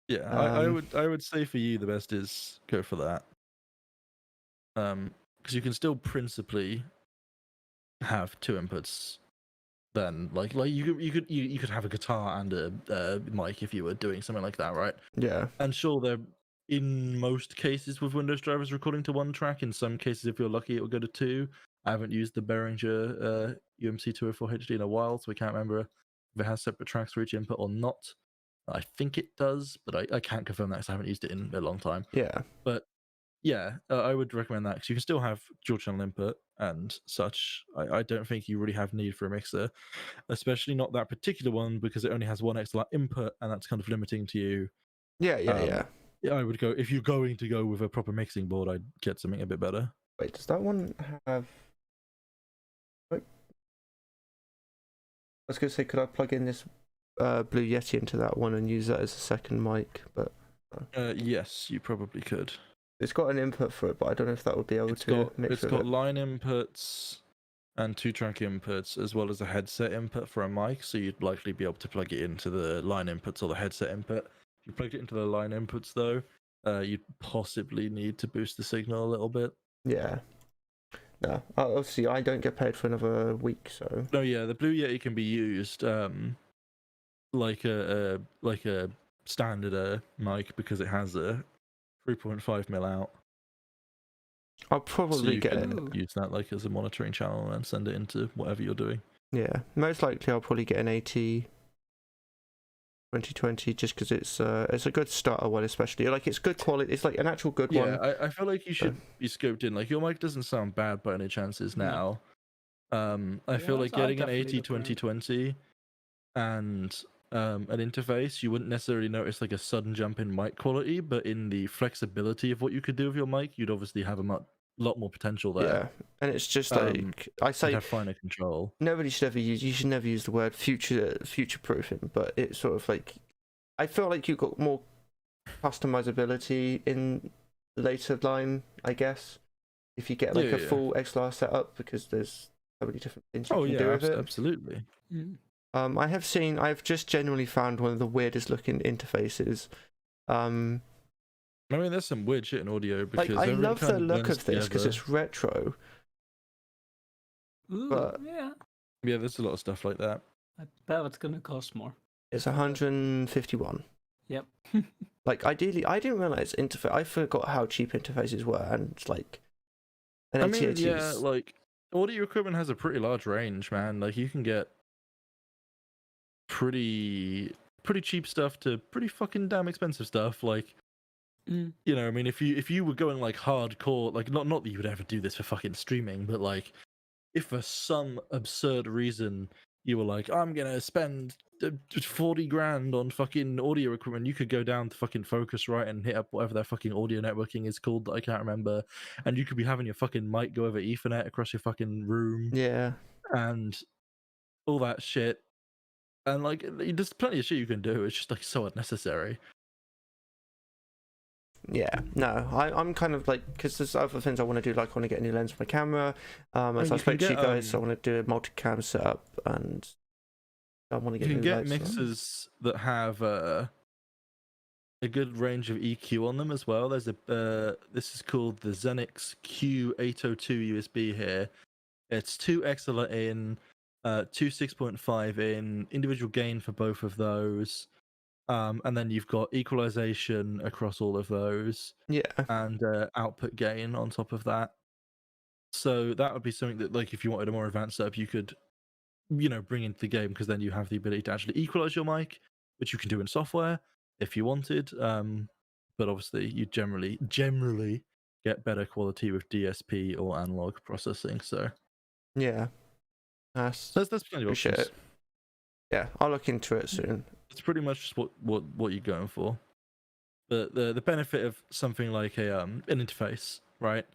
S2: Yeah, I would say for you the best is go for that. Because you can still principally have 2 inputs. Then like you could have a guitar and a mic if you were doing something like that, right?
S1: Yeah.
S2: And sure, they're in most cases with Windows drivers recording to 1 track. In some cases, if you're lucky, it will go to 2. I haven't used the Behringer UMC 204 HD in a while, so I can't remember if it has separate tracks for each input or not. I think it does, but I can't confirm that because I haven't used it in a long time.
S1: Yeah.
S2: But yeah, I would recommend that because you can still have dual channel input and such. I don't think you really have need for a mixer, especially not that particular one because it only has 1 XLR input and that's kind of limiting to you.
S1: Yeah.
S2: Yeah, I would go if you're going to go with a proper mixing board. I'd get something a bit better.
S1: Wait, does that one have? Wait. I was gonna say, could I plug in this Blue Yeti into that one and use that as a second mic? But
S2: Yes, you probably could.
S1: it's got an input for it, but I don't know if that would be able to mix
S2: It's
S1: with
S2: got
S1: it.
S2: line inputs and 2-track inputs as well as a headset input for a mic, so you'd likely be able to plug it into the line inputs or the headset input. If you plugged it into the line inputs though, you'd possibly need to boost the signal a little bit.
S1: Yeah. No, obviously I don't get paid for another week, so.
S2: No, yeah, the Blue Yeti can be used like a standard mic because it has a 3.5mm out.
S1: I'll probably
S2: you
S1: get
S2: can
S1: it.
S2: use that like as a monitoring channel and send it into whatever you're doing.
S1: Yeah, most likely I'll probably get an AT 2020 just because it's a good starter one, especially like it's good quality. It's like an actual good one.
S2: Yeah, I feel like you should be scoped in. Like your mic doesn't sound bad by any chances now. I feel like getting an AT 2020 and an interface, you wouldn't necessarily notice like a sudden jump in mic quality, but in the flexibility of what you could do with your mic, you'd obviously have a lot more potential there.
S1: Yeah, and it's just like I say,
S2: have finer control.
S1: Nobody should ever use. You should never use the word future proofing, but it's sort of like I feel like you've got more customizability in the later line, I guess, if you get like a full XLR setup because there's so many different things you
S2: Oh
S1: can
S2: yeah,
S1: do with it.
S2: absolutely.
S1: I've just genuinely found one of the weirdest looking interfaces.
S2: I mean, there's some weird shit in audio because
S1: I love the look
S2: blends
S1: of this because
S2: together.
S1: it's retro.
S3: Ooh,
S1: But
S3: yeah.
S2: Yeah, there's a lot of stuff like that.
S3: I bet it's gonna cost more.
S1: it's 151.
S3: Yep.
S1: Like, ideally, I didn't realize interface. I forgot how cheap interfaces were, and it's like, an
S2: I mean,
S1: AT&T's.
S2: yeah, like audio equipment has a pretty large range, man. Like you can get pretty cheap stuff to pretty fucking damn expensive stuff. Like, you know, I mean, if you were going like hardcore, like not that you would ever do this for fucking streaming, but like if for some absurd reason you were like, I'm gonna spend 40 grand on fucking audio equipment, you could go down to fucking Focusrite and hit up whatever their fucking audio networking is called that I can't remember, and you could be having your fucking mic go over Ethernet across your fucking room,
S1: Yeah.
S2: and all that shit. And like, there's plenty of shit you can do. It's just like so unnecessary.
S1: Yeah, no, I'm kind of like, because there's other things I want to do, like I want to get a new lens for my camera. As I spoke to you guys, I want to do a multi-cam setup, and I want to get.
S2: You can
S1: new
S2: get
S1: lights
S2: mixers that have a good range of EQ on them as well. There's this is called the Xenix Q802 USB here. It's 2 XLR in, 2 6.5 in, individual gain for both of those. And then you've got equalization across all of those.
S1: Yeah.
S2: And output gain on top of that. So that would be something that, like, if you wanted a more advanced setup, you could, you know, bring into the game, because then you have the ability to actually equalize your mic, which you can do in software if you wanted. But obviously, you generally get better quality with DSP or analog processing. So
S1: yeah, there's
S2: plenty of options.
S1: Yeah, I'll look into it soon.
S2: It's pretty much just what you're going for. The benefit of something like an interface, right,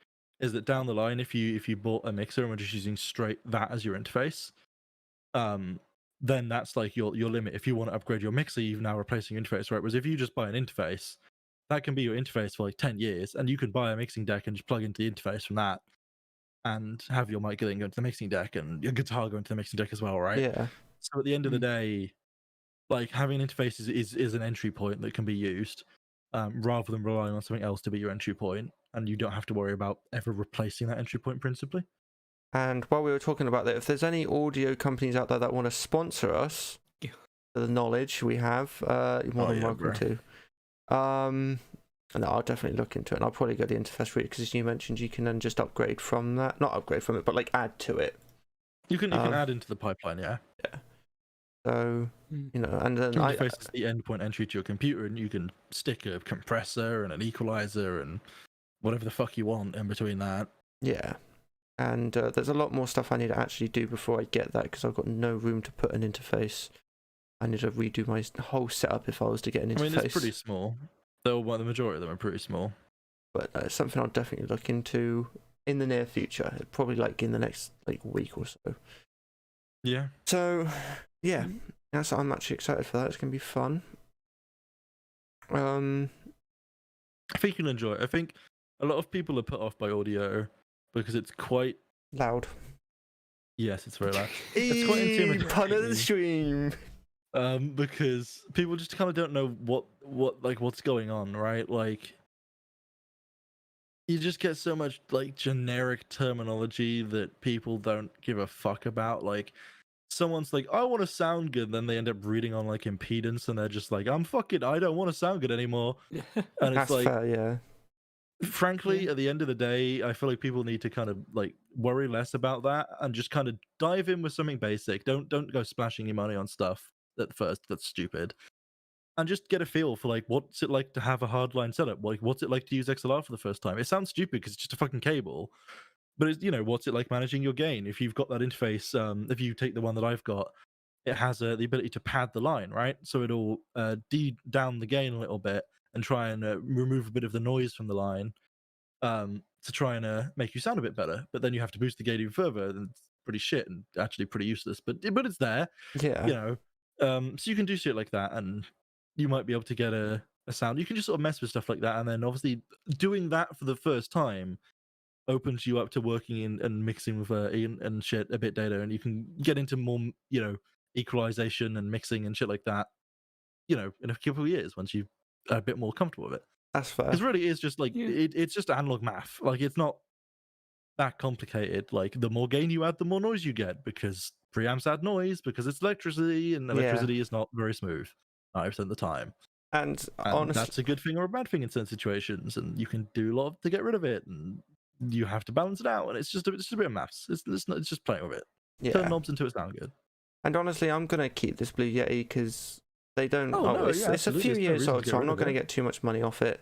S2: is that down the line, if you bought a mixer and were just using straight that as your interface, then that's like your limit. If you want to upgrade your mixer, you've now replacing your interface, right? Whereas if you just buy an interface, that can be your interface for like 10 years, and you can buy a mixing deck and just plug into the interface from that, and have your mic go into the mixing deck and your guitar go into the mixing deck as well, right?
S1: Yeah.
S2: So at the end of the day, like, having an interface is an entry point that can be used, rather than relying on something else to be your entry point, and you don't have to worry about ever replacing that entry point principally.
S1: And while we were talking about that, if there's any audio companies out there that want to sponsor us, the knowledge we have, you're more than welcome to. And I'll definitely look into it, and I'll probably go the interface route, because as you mentioned, you can then just upgrade from that. Not upgrade from it, but like add to it.
S2: You can add into the pipeline, yeah.
S1: Yeah. So, you know, and then
S2: interface is the endpoint entry to your computer, and you can stick a compressor and an equalizer and whatever the fuck you want in between that.
S1: Yeah. And there's a lot more stuff I need to actually do before I get that, because I've got no room to put an interface. I need to redo my whole setup if I was to get an interface.
S2: I mean, it's pretty small. The majority of them are pretty small.
S1: But it's something I'll definitely look into in the near future. Probably like in the next week or so.
S2: Yeah.
S1: So, yeah. I'm actually excited for that. It's going to be fun.
S2: I think you'll enjoy it. I think a lot of people are put off by audio because it's quite
S1: loud.
S2: Yes, it's very loud. It's quite intimidating.
S1: Pun of the stream.
S2: Because people just kind of don't know what's going on, right? Like, you just get so much like generic terminology that people don't give a fuck about. Like, someone's like, I want to sound good, then they end up reading on like impedance, and they're just like, I don't want to sound good anymore. And it's like,
S1: fair, yeah.
S2: Frankly, at the end of the day, I feel like people need to kind of like worry less about that and just kind of dive in with something basic. Don't go splashing your money on stuff at first. That's stupid. And just get a feel for like, what's it like to have a hardline setup? Like, what's it like to use XLR for the first time? It sounds stupid because it's just a fucking cable, but it's, you know, what's it like managing your gain? If you've got that interface, if you take the one that I've got, it has the ability to pad the line, right? So it'll down the gain a little bit and try and remove a bit of the noise from the line, to try and make you sound a bit better. But then you have to boost the gain even further, and it's pretty shit and actually pretty useless. But it's there,
S1: yeah.
S2: You know, so you can do shit like that, and you might be able to get a sound. You can just sort of mess with stuff like that, and then obviously doing that for the first time opens you up to working in and mixing with and shit a bit data, and you can get into more, equalization and mixing and shit like that, in a couple of years once you are a bit more comfortable with it.
S1: That's fair.
S2: Because really, it's just like it's just analog math. Like, it's not that complicated. Like, the more gain you add, the more noise you get, because preamps add noise because it's electricity, and electricity is not very smooth 90% of the time.
S1: And
S2: honestly, that's a good thing or a bad thing in certain situations, and you can do a lot to get rid of it, and you have to balance it out, and it's just a bit of maths. It's just playing with it.
S1: Yeah.
S2: Turn knobs until it sounds good.
S1: And honestly, I'm gonna keep this Blue Yeti because they don't. It's a few years old, so I'm not gonna get too much money off it.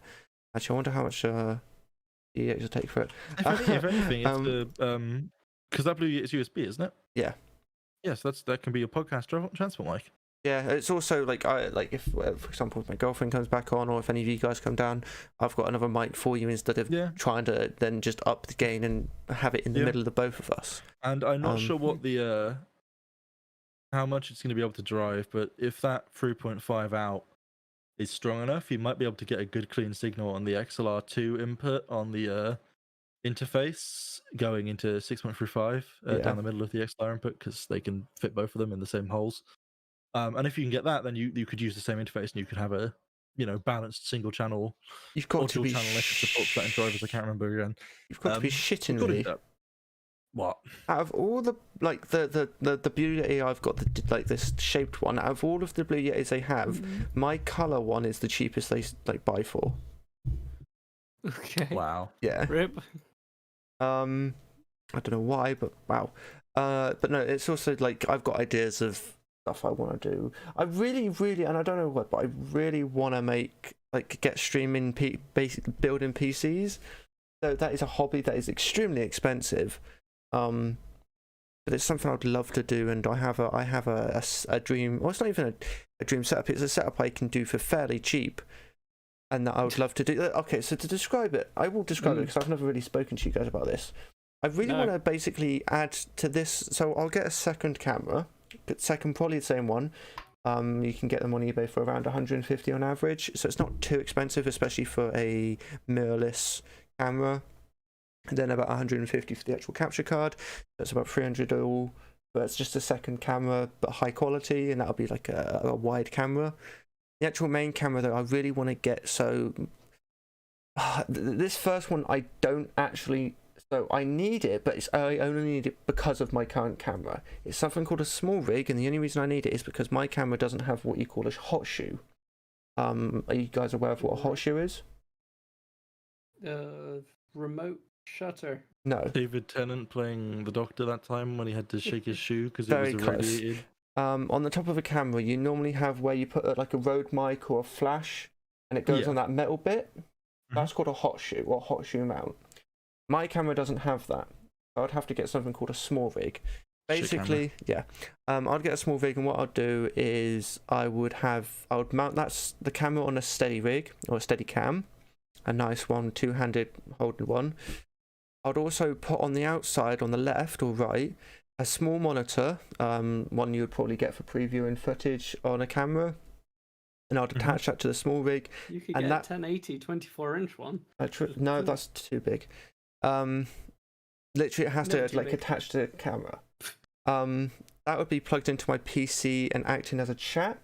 S1: Actually, I wonder how much you actually take for it.
S2: If anything, it's because that Blue Yeti is USB, isn't it?
S1: Yeah.
S2: Yes, that can be your podcast transport mic.
S1: Yeah, it's also if, for example, if my girlfriend comes back on, or if any of you guys come down, I've got another mic for you instead of trying to then just up the gain and have it in the middle of the both of us.
S2: And I'm not sure what the how much it's going to be able to drive, but if that 3.5 out is strong enough, you might be able to get a good clean signal on the XLR2 input on the interface going into 6.35 down the middle of the XLR input, because they can fit both of them in the same holes. And if you can get that, then you could use the same interface, and you could have a balanced single channel.
S1: You've got to be
S2: channel unless it supports that in drivers. I can't remember again.
S1: You've got to be shitting me.
S2: What?
S1: Out of all the the Blue Yeti I've got, this shaped one. Out of all of the Blue Yetis they have, my color one is the cheapest they buy for.
S3: Okay.
S2: Wow.
S1: Yeah.
S3: Rip.
S1: I don't know why, but wow. But no, it's also I've got ideas of stuff I want to do. I really, and I don't know what, but I really want to make get streaming building PCs. So that is a hobby that is extremely expensive. But it's something I'd love to do, and I have a dream. Well, it's not even a dream setup. It's a setup I can do for fairly cheap, and that I would love to do. Okay, so to describe it, I will describe it because I've never really spoken to you guys about this. I really want to basically add to this. So I'll get a second camera. Probably the same one. You can get them on eBay for around 150 on average, so it's not too expensive, especially for a mirrorless camera. And then about 150 for the actual capture card. That's about 300 all. But it's just a second camera, but high quality, and that'll be like a wide camera. The actual main camera, though, I really want to get. So this first one, I don't actually. So I need it, but I only need it because of my current camera. It's something called a small rig, and the only reason I need it is because my camera doesn't have what you call a hot shoe. Are you guys aware of what a hot shoe is?
S3: Remote shutter.
S1: No.
S2: David Tennant playing the Doctor that time when he had to shake his shoe because it was irradiated.
S1: On the top of a camera, you normally have where you put a Rode mic or a flash, and it goes on that metal bit. That's called a hot shoe or hot shoe mount. My camera doesn't have that. I'd have to get something called a small rig. Basically, I'd get a small rig, and what I'd do is I would mount the camera on a steady rig or a steady cam, a nice one, two-handed holding one. I'd also put on the outside, on the left or right, a small monitor, one you would probably get for previewing footage on a camera, and I'd attach that to the small rig.
S3: You could get a 1080 24-inch one.
S1: No, that's too big. Literally, it has to attach to the camera. That would be plugged into my PC and acting as a chat.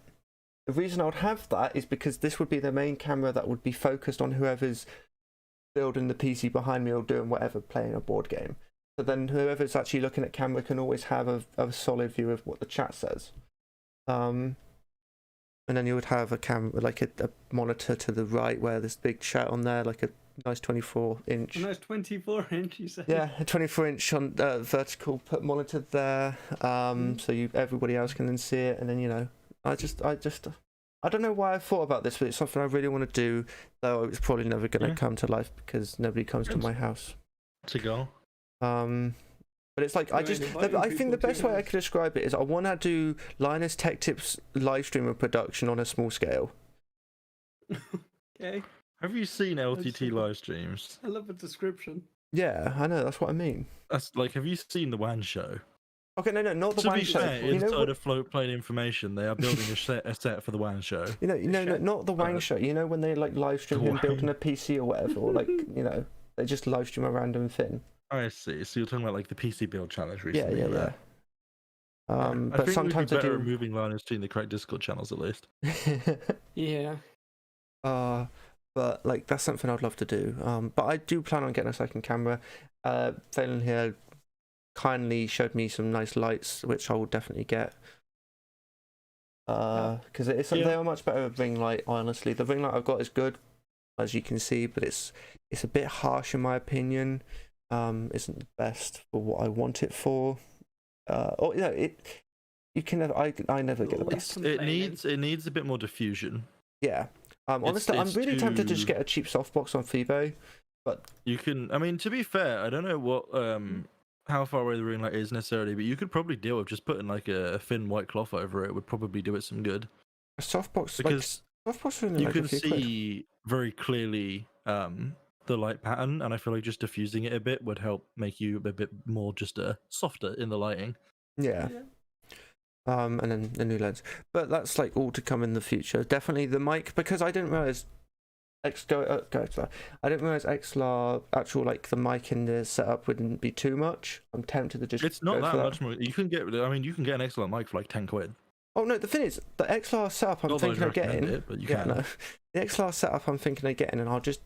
S1: The reason I would have that is because this would be the main camera that would be focused on whoever's building the PC behind me or doing whatever, playing a board game. So then whoever's actually looking at camera can always have a solid view of what the chat says. And then you would have a camera, a monitor to the right where there's big chat on there, like a nice 24-inch.
S3: A nice 24-inch, you say? Yeah,
S1: a 24-inch on vertical monitor there, so everybody else can then see it. And then I don't know why I thought about this, but it's something I really want to do. Though it's probably never going to come to life because nobody comes to my house.
S2: To go.
S1: But it's I think the best way I could describe it is I want to do Linus Tech Tips live stream of production on a small scale.
S3: Okay.
S2: Have you seen LTT live streams?
S3: I love the description.
S1: Yeah, I know, that's what I mean.
S2: That's have you seen the WAN show?
S1: Okay, no, not the WAN show.
S2: Inside of Float Plane Information, they are building a set for the WAN show.
S1: No, not the WAN show. You know when they live stream him building a PC or whatever, or They just live stream a random thing.
S2: I see. So you're talking about like the PC build challenge recently?
S1: Yeah.
S2: I
S1: But
S2: think
S1: sometimes
S2: we'd be
S1: I
S2: better
S1: do.
S2: removing Linus to the correct Discord channels at least.
S4: Yeah.
S1: But like that's something I'd love to do. But I do plan on getting a second camera. Phelan here kindly showed me some nice lights, which I will definitely get. Because they are much better with ring light. Honestly, the ring light I've got is good, as you can see, but it's a bit harsh in my opinion. Isn't the best for what I want it for. Or you know, you can never. I never get the best.
S2: It needs a bit more diffusion.
S1: Yeah. Honestly, I'm really tempted to just get a cheap softbox on eBay, but
S2: you can. I mean, to be fair, I don't know what how far away the ring light is necessarily, but you could probably deal with just putting like a thin white cloth over it. Would probably do it some good.
S1: A softbox,
S2: because
S1: softbox really
S2: you
S1: like
S2: can
S1: a few
S2: see very clearly the light pattern, and I feel like just diffusing it a bit would help make you a bit more just softer in the lighting.
S1: Yeah. And then the new lens, but that's like all to come in the future. Definitely the mic, because I didn't realize I didn't realize XLR actual like the mic in the setup wouldn't be too much. I'm tempted to just.
S2: It's not that much more. You can get. I mean, you can get an XLR mic for like 10 quid.
S1: Oh no, the thing is, the XLR setup I'm thinking of getting.
S2: But you can.
S1: No, the XLR setup I'm thinking of getting, and I'll just.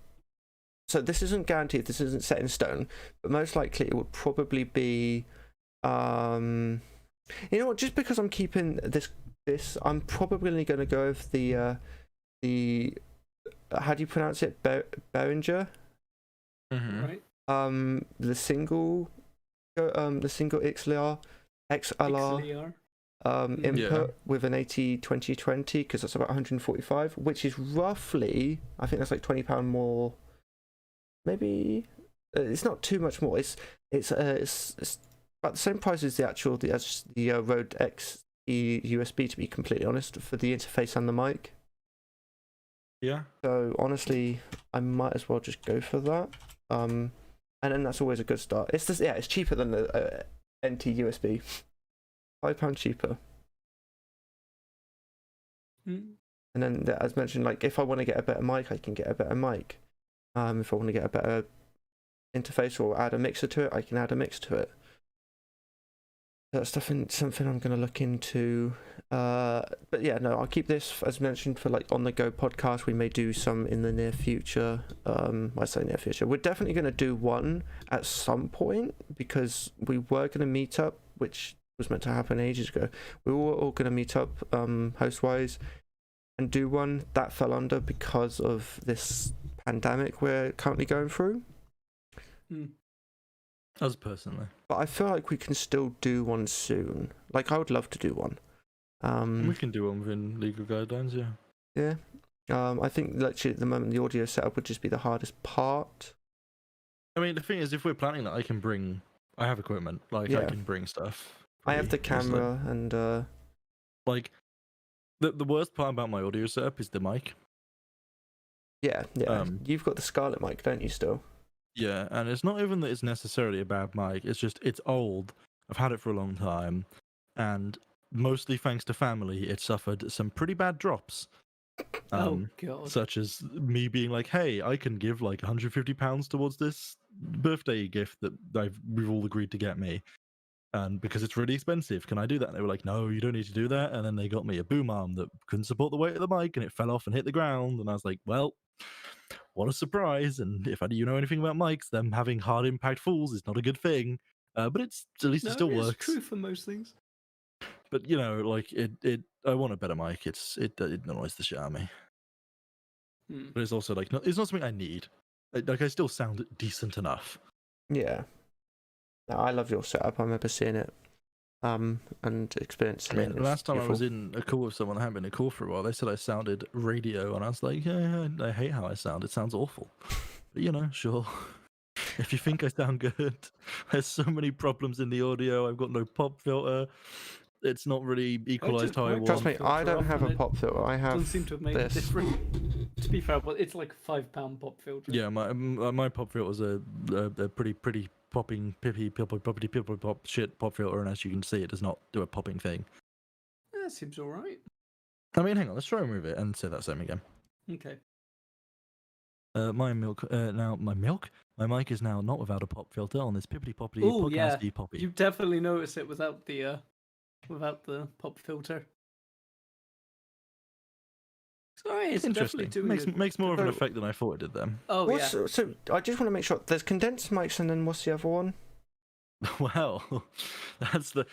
S1: So this isn't guaranteed. This isn't set in stone, but most likely it would probably be. You know what? Just because I'm keeping this, I'm probably going to go with the how do you pronounce it? Behringer.
S4: Right.
S1: The single XLR input with an 80-20-20 because that's about 145, which is roughly, I think that's like £20 more. Maybe it's not too much more. It's about the same price as the Rode XE USB, to be completely honest, for the interface and the mic.
S2: Yeah.
S1: So honestly, I might as well just go for that. And then that's always a good start. It's cheaper than the NT USB. £5 cheaper. And then, as mentioned, like if I want to get a better mic, I can get a better mic. If I want to get a better interface or add a mixer to it, I can add a mixer to it. That's something I'm going to look into. But yeah, no, I'll keep this, as mentioned, for like on the go podcast. We may do some in the near future. I say near future. We're definitely going to do one at some point because we were going to meet up, which was meant to happen ages ago. We were all going to meet up, host-wise, and do one. That fell under because of this pandemic we're currently going through.
S2: Us personally.
S1: But I feel like we can still do one soon. Like, I would love to do one.
S2: We can do one within legal guidelines, yeah.
S1: Yeah. I think literally at the moment the audio setup would just be the hardest part.
S2: I mean, the thing is, if we're planning that, I have equipment. Like, I can bring stuff.
S1: I have the camera and...
S2: Like, the worst part about my audio setup is the mic.
S1: Yeah. You've got the Scarlett mic, don't you, still?
S2: Yeah, and it's not even that it's necessarily a bad mic. It's just, it's old. I've had it for a long time. And mostly thanks to family, it suffered some pretty bad drops.
S3: Oh, God.
S2: Such as me being like, hey, I can give like £150 towards this birthday gift that we've all agreed to get me. And because it's really expensive, can I do that? And they were like, no, you don't need to do that. And then they got me a boom arm that couldn't support the weight of the mic and it fell off and hit the ground. And I was like, well... what a surprise! And if you know anything about mics, them having hard impact falls is not a good thing. But it's at least it still works.
S4: It's true for most things.
S2: But you know, like it I want a better mic. It annoys the shit out of me. But it's also like it's not something I need. Like I still sound decent enough.
S1: Yeah. No, I love your setup. I remember seeing it. And experiencing it.
S2: The last time I was in a call with someone that hadn't been in a call for a while, they said I sounded radio, and I was like, yeah, I hate how I sound. It sounds awful. But you know, sure. If you think I sound good, there's so many problems in the audio. I've got no pop filter. It's not really equalized how I want.
S1: Trust me, I don't have a pop filter. I have.
S4: Doesn't seem to have made a difference. To be fair, but it's like £5 pop filter.
S2: Yeah, my pop filter is a pretty popping pop shit pop filter, and as you can see, it does not do a popping thing.
S4: Yeah, seems alright.
S2: I mean, hang on, let's try and move it and say that same again.
S4: Okay.
S2: My mic is now not without a pop filter on this pippity poppity
S3: Oh yeah,
S2: podcasty poppy.
S3: you definitely notice it without the pop filter. Sorry, it's
S2: Interesting.
S3: definitely doing
S2: Makes more of an effect than I thought it did then.
S3: Oh yeah.
S1: So I just want to make sure there's condensed mics, and then what's the other one?
S2: Well, that's the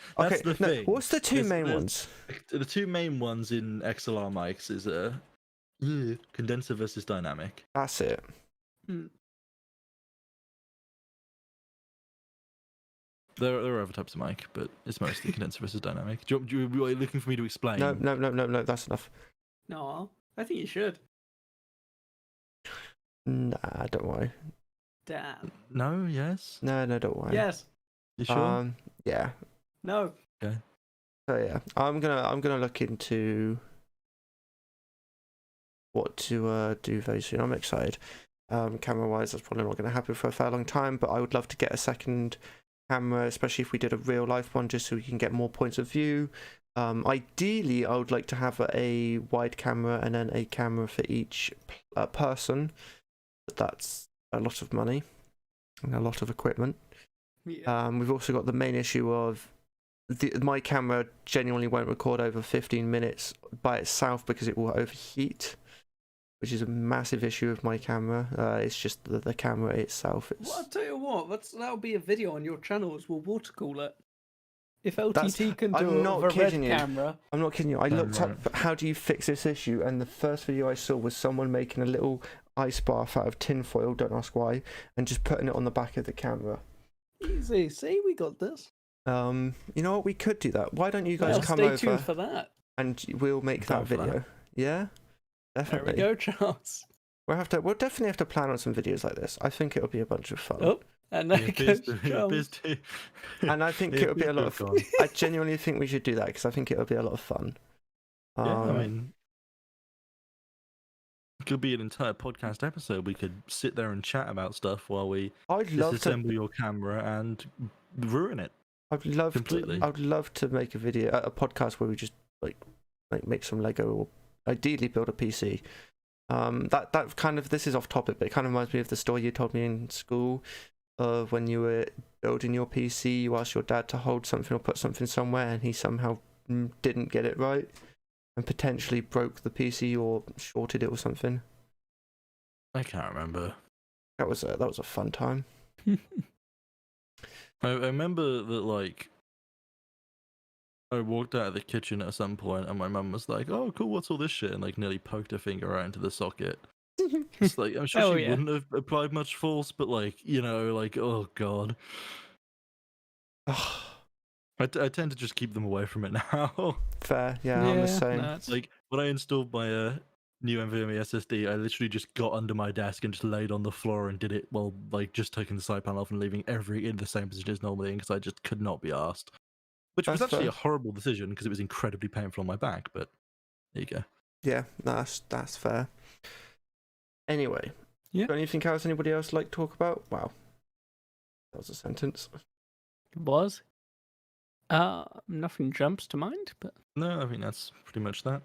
S2: thing.
S1: What's the two main ones?
S2: The two main ones in XLR mics is condenser versus dynamic.
S1: That's it.
S2: There are other types of mic, but it's mostly condenser versus dynamic. Are you looking for me to explain?
S1: No, that's enough.
S3: No, I think you should.
S1: Nah, don't worry.
S3: Damn.
S2: No, yes?
S1: No, don't worry.
S3: Yes.
S2: You sure?
S1: Yeah.
S3: No.
S2: Okay.
S1: So yeah, I'm gonna look into what to do very soon. I'm excited. Camera wise, that's probably not going to happen for a fair long time, but I would love to get a second camera, especially if we did a real life one, just so we can get more points of view. Ideally, I would like to have a wide camera and then a camera for each person, but that's a lot of money and a lot of equipment.
S3: Yeah.
S1: We've also got the main issue of my camera genuinely won't record over 15 minutes by itself because it will overheat, which is a massive issue with my camera. It's just the camera itself.
S3: Well, I'll tell you what, that'll be a video on your channels. We'll water cool it. If LTT can do it with a red camera.
S1: I'm not kidding you. I looked up how do you fix this issue, and the first video I saw was someone making a little ice bath out of tin foil, don't ask why, and just putting it on the back of the camera.
S3: Easy. See, we got this.
S1: You know what? We could do that. Why don't you guys come
S3: stay
S1: over
S3: tuned for that.
S1: and we'll make that video? Yeah, definitely.
S3: There we go, Charles.
S1: We'll definitely have to plan on some videos like this. I think it'll be a bunch of fun.
S3: Oh, and there goes Charles.
S1: And I think it'll be a lot of fun. I genuinely think we should do that because I think it'll be a lot of fun.
S2: Yeah, I mean, it could be an entire podcast episode. We could sit there and chat about stuff while we disassemble your camera and ruin it.
S1: I'd love
S2: completely.
S1: I would love to make a video, a podcast where we just like make some Lego or ideally build a PC. That kind of, this is off topic, but it kind of reminds me of the story you told me in school of when you were building your PC. You asked your dad to hold something or put something somewhere, and he somehow didn't get it right and potentially broke the PC or shorted it or something.
S2: I can't remember.
S1: That was a fun time.
S2: I remember that, like, I walked out of the kitchen at some point and my mum was like, "Oh, cool, what's all this shit?" and like nearly poked her finger right into the socket. It's like, I'm sure she wouldn't have applied much force, but like, you know, like, oh god. I tend to just keep them away from it now.
S1: Fair, yeah, I'm the same.
S2: Like, when I installed my new NVMe SSD, I literally just got under my desk and just laid on the floor and did it while like just taking the side panel off and leaving everything in the same position as normally, because I just could not be asked. Which was actually a horrible decision because it was incredibly painful on my back, but there you go.
S1: Yeah, that's fair. Anyway, got anything else anybody else like to talk about? Wow, that was a sentence.
S3: It was. Nothing jumps to mind, but
S2: no, I think that's pretty much that.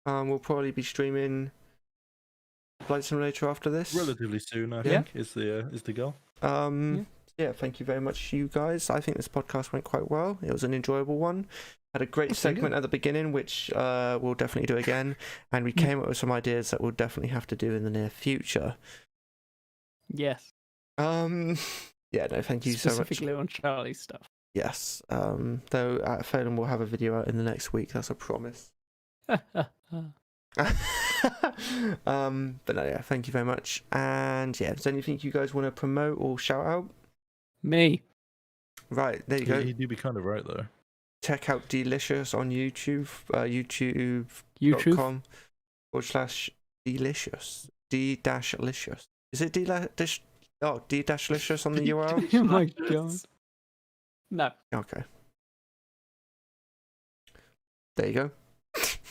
S1: We'll probably be streaming Flight Simulator after this.
S2: Relatively soon, I think, is the goal.
S1: Yeah, thank you very much, you guys. I think this podcast went quite well. It was an enjoyable one. Had a great segment at the beginning, which we'll definitely do again. And we came up with some ideas that we'll definitely have to do in the near future.
S3: Yes.
S1: Yeah, no, thank you so much.
S3: Specifically on Charlie's stuff.
S1: Yes. Though at Phelan we'll have a video out in the next week. That's a promise. But no, yeah, thank you very much. And yeah, is there anything you guys want to promote or shout out?
S3: Me.
S1: Right, there you go.
S2: You do be kind of right though.
S1: Check out Delicious on YouTube, youtube.com/delicious. D-licious. Is it D-licious on the URL?
S3: Oh my god. No.
S1: Okay. There you go.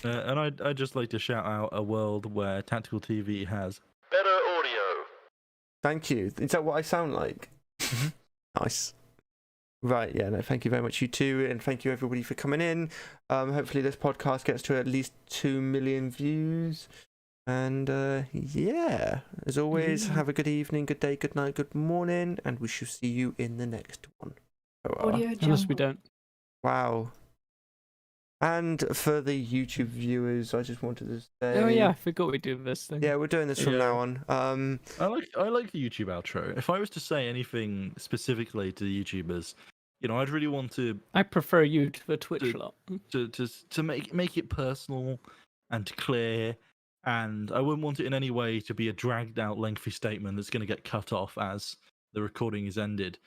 S2: And I'd just like to shout out a world where Tactical TV has better audio.
S1: Thank you. Is that what I sound like? Nice. Right, yeah, no, thank you very much, you two, and thank you everybody for coming in. Hopefully this podcast gets to at least 2 million views. And yeah, as always, have a good evening, good day, good night, good morning, and we shall see you in the next one.
S3: Unless we don't.
S1: Wow. And for the YouTube viewers, I just wanted to say.
S3: Oh yeah, I forgot we do this thing.
S1: Yeah, we're doing this from now on.
S2: I like the YouTube outro. If I was to say anything specifically to the YouTubers, I'd really want to.
S3: I prefer you to the Twitch a lot.
S2: To make it personal and clear, and I wouldn't want it in any way to be a dragged out, lengthy statement that's going to get cut off as the recording is ended.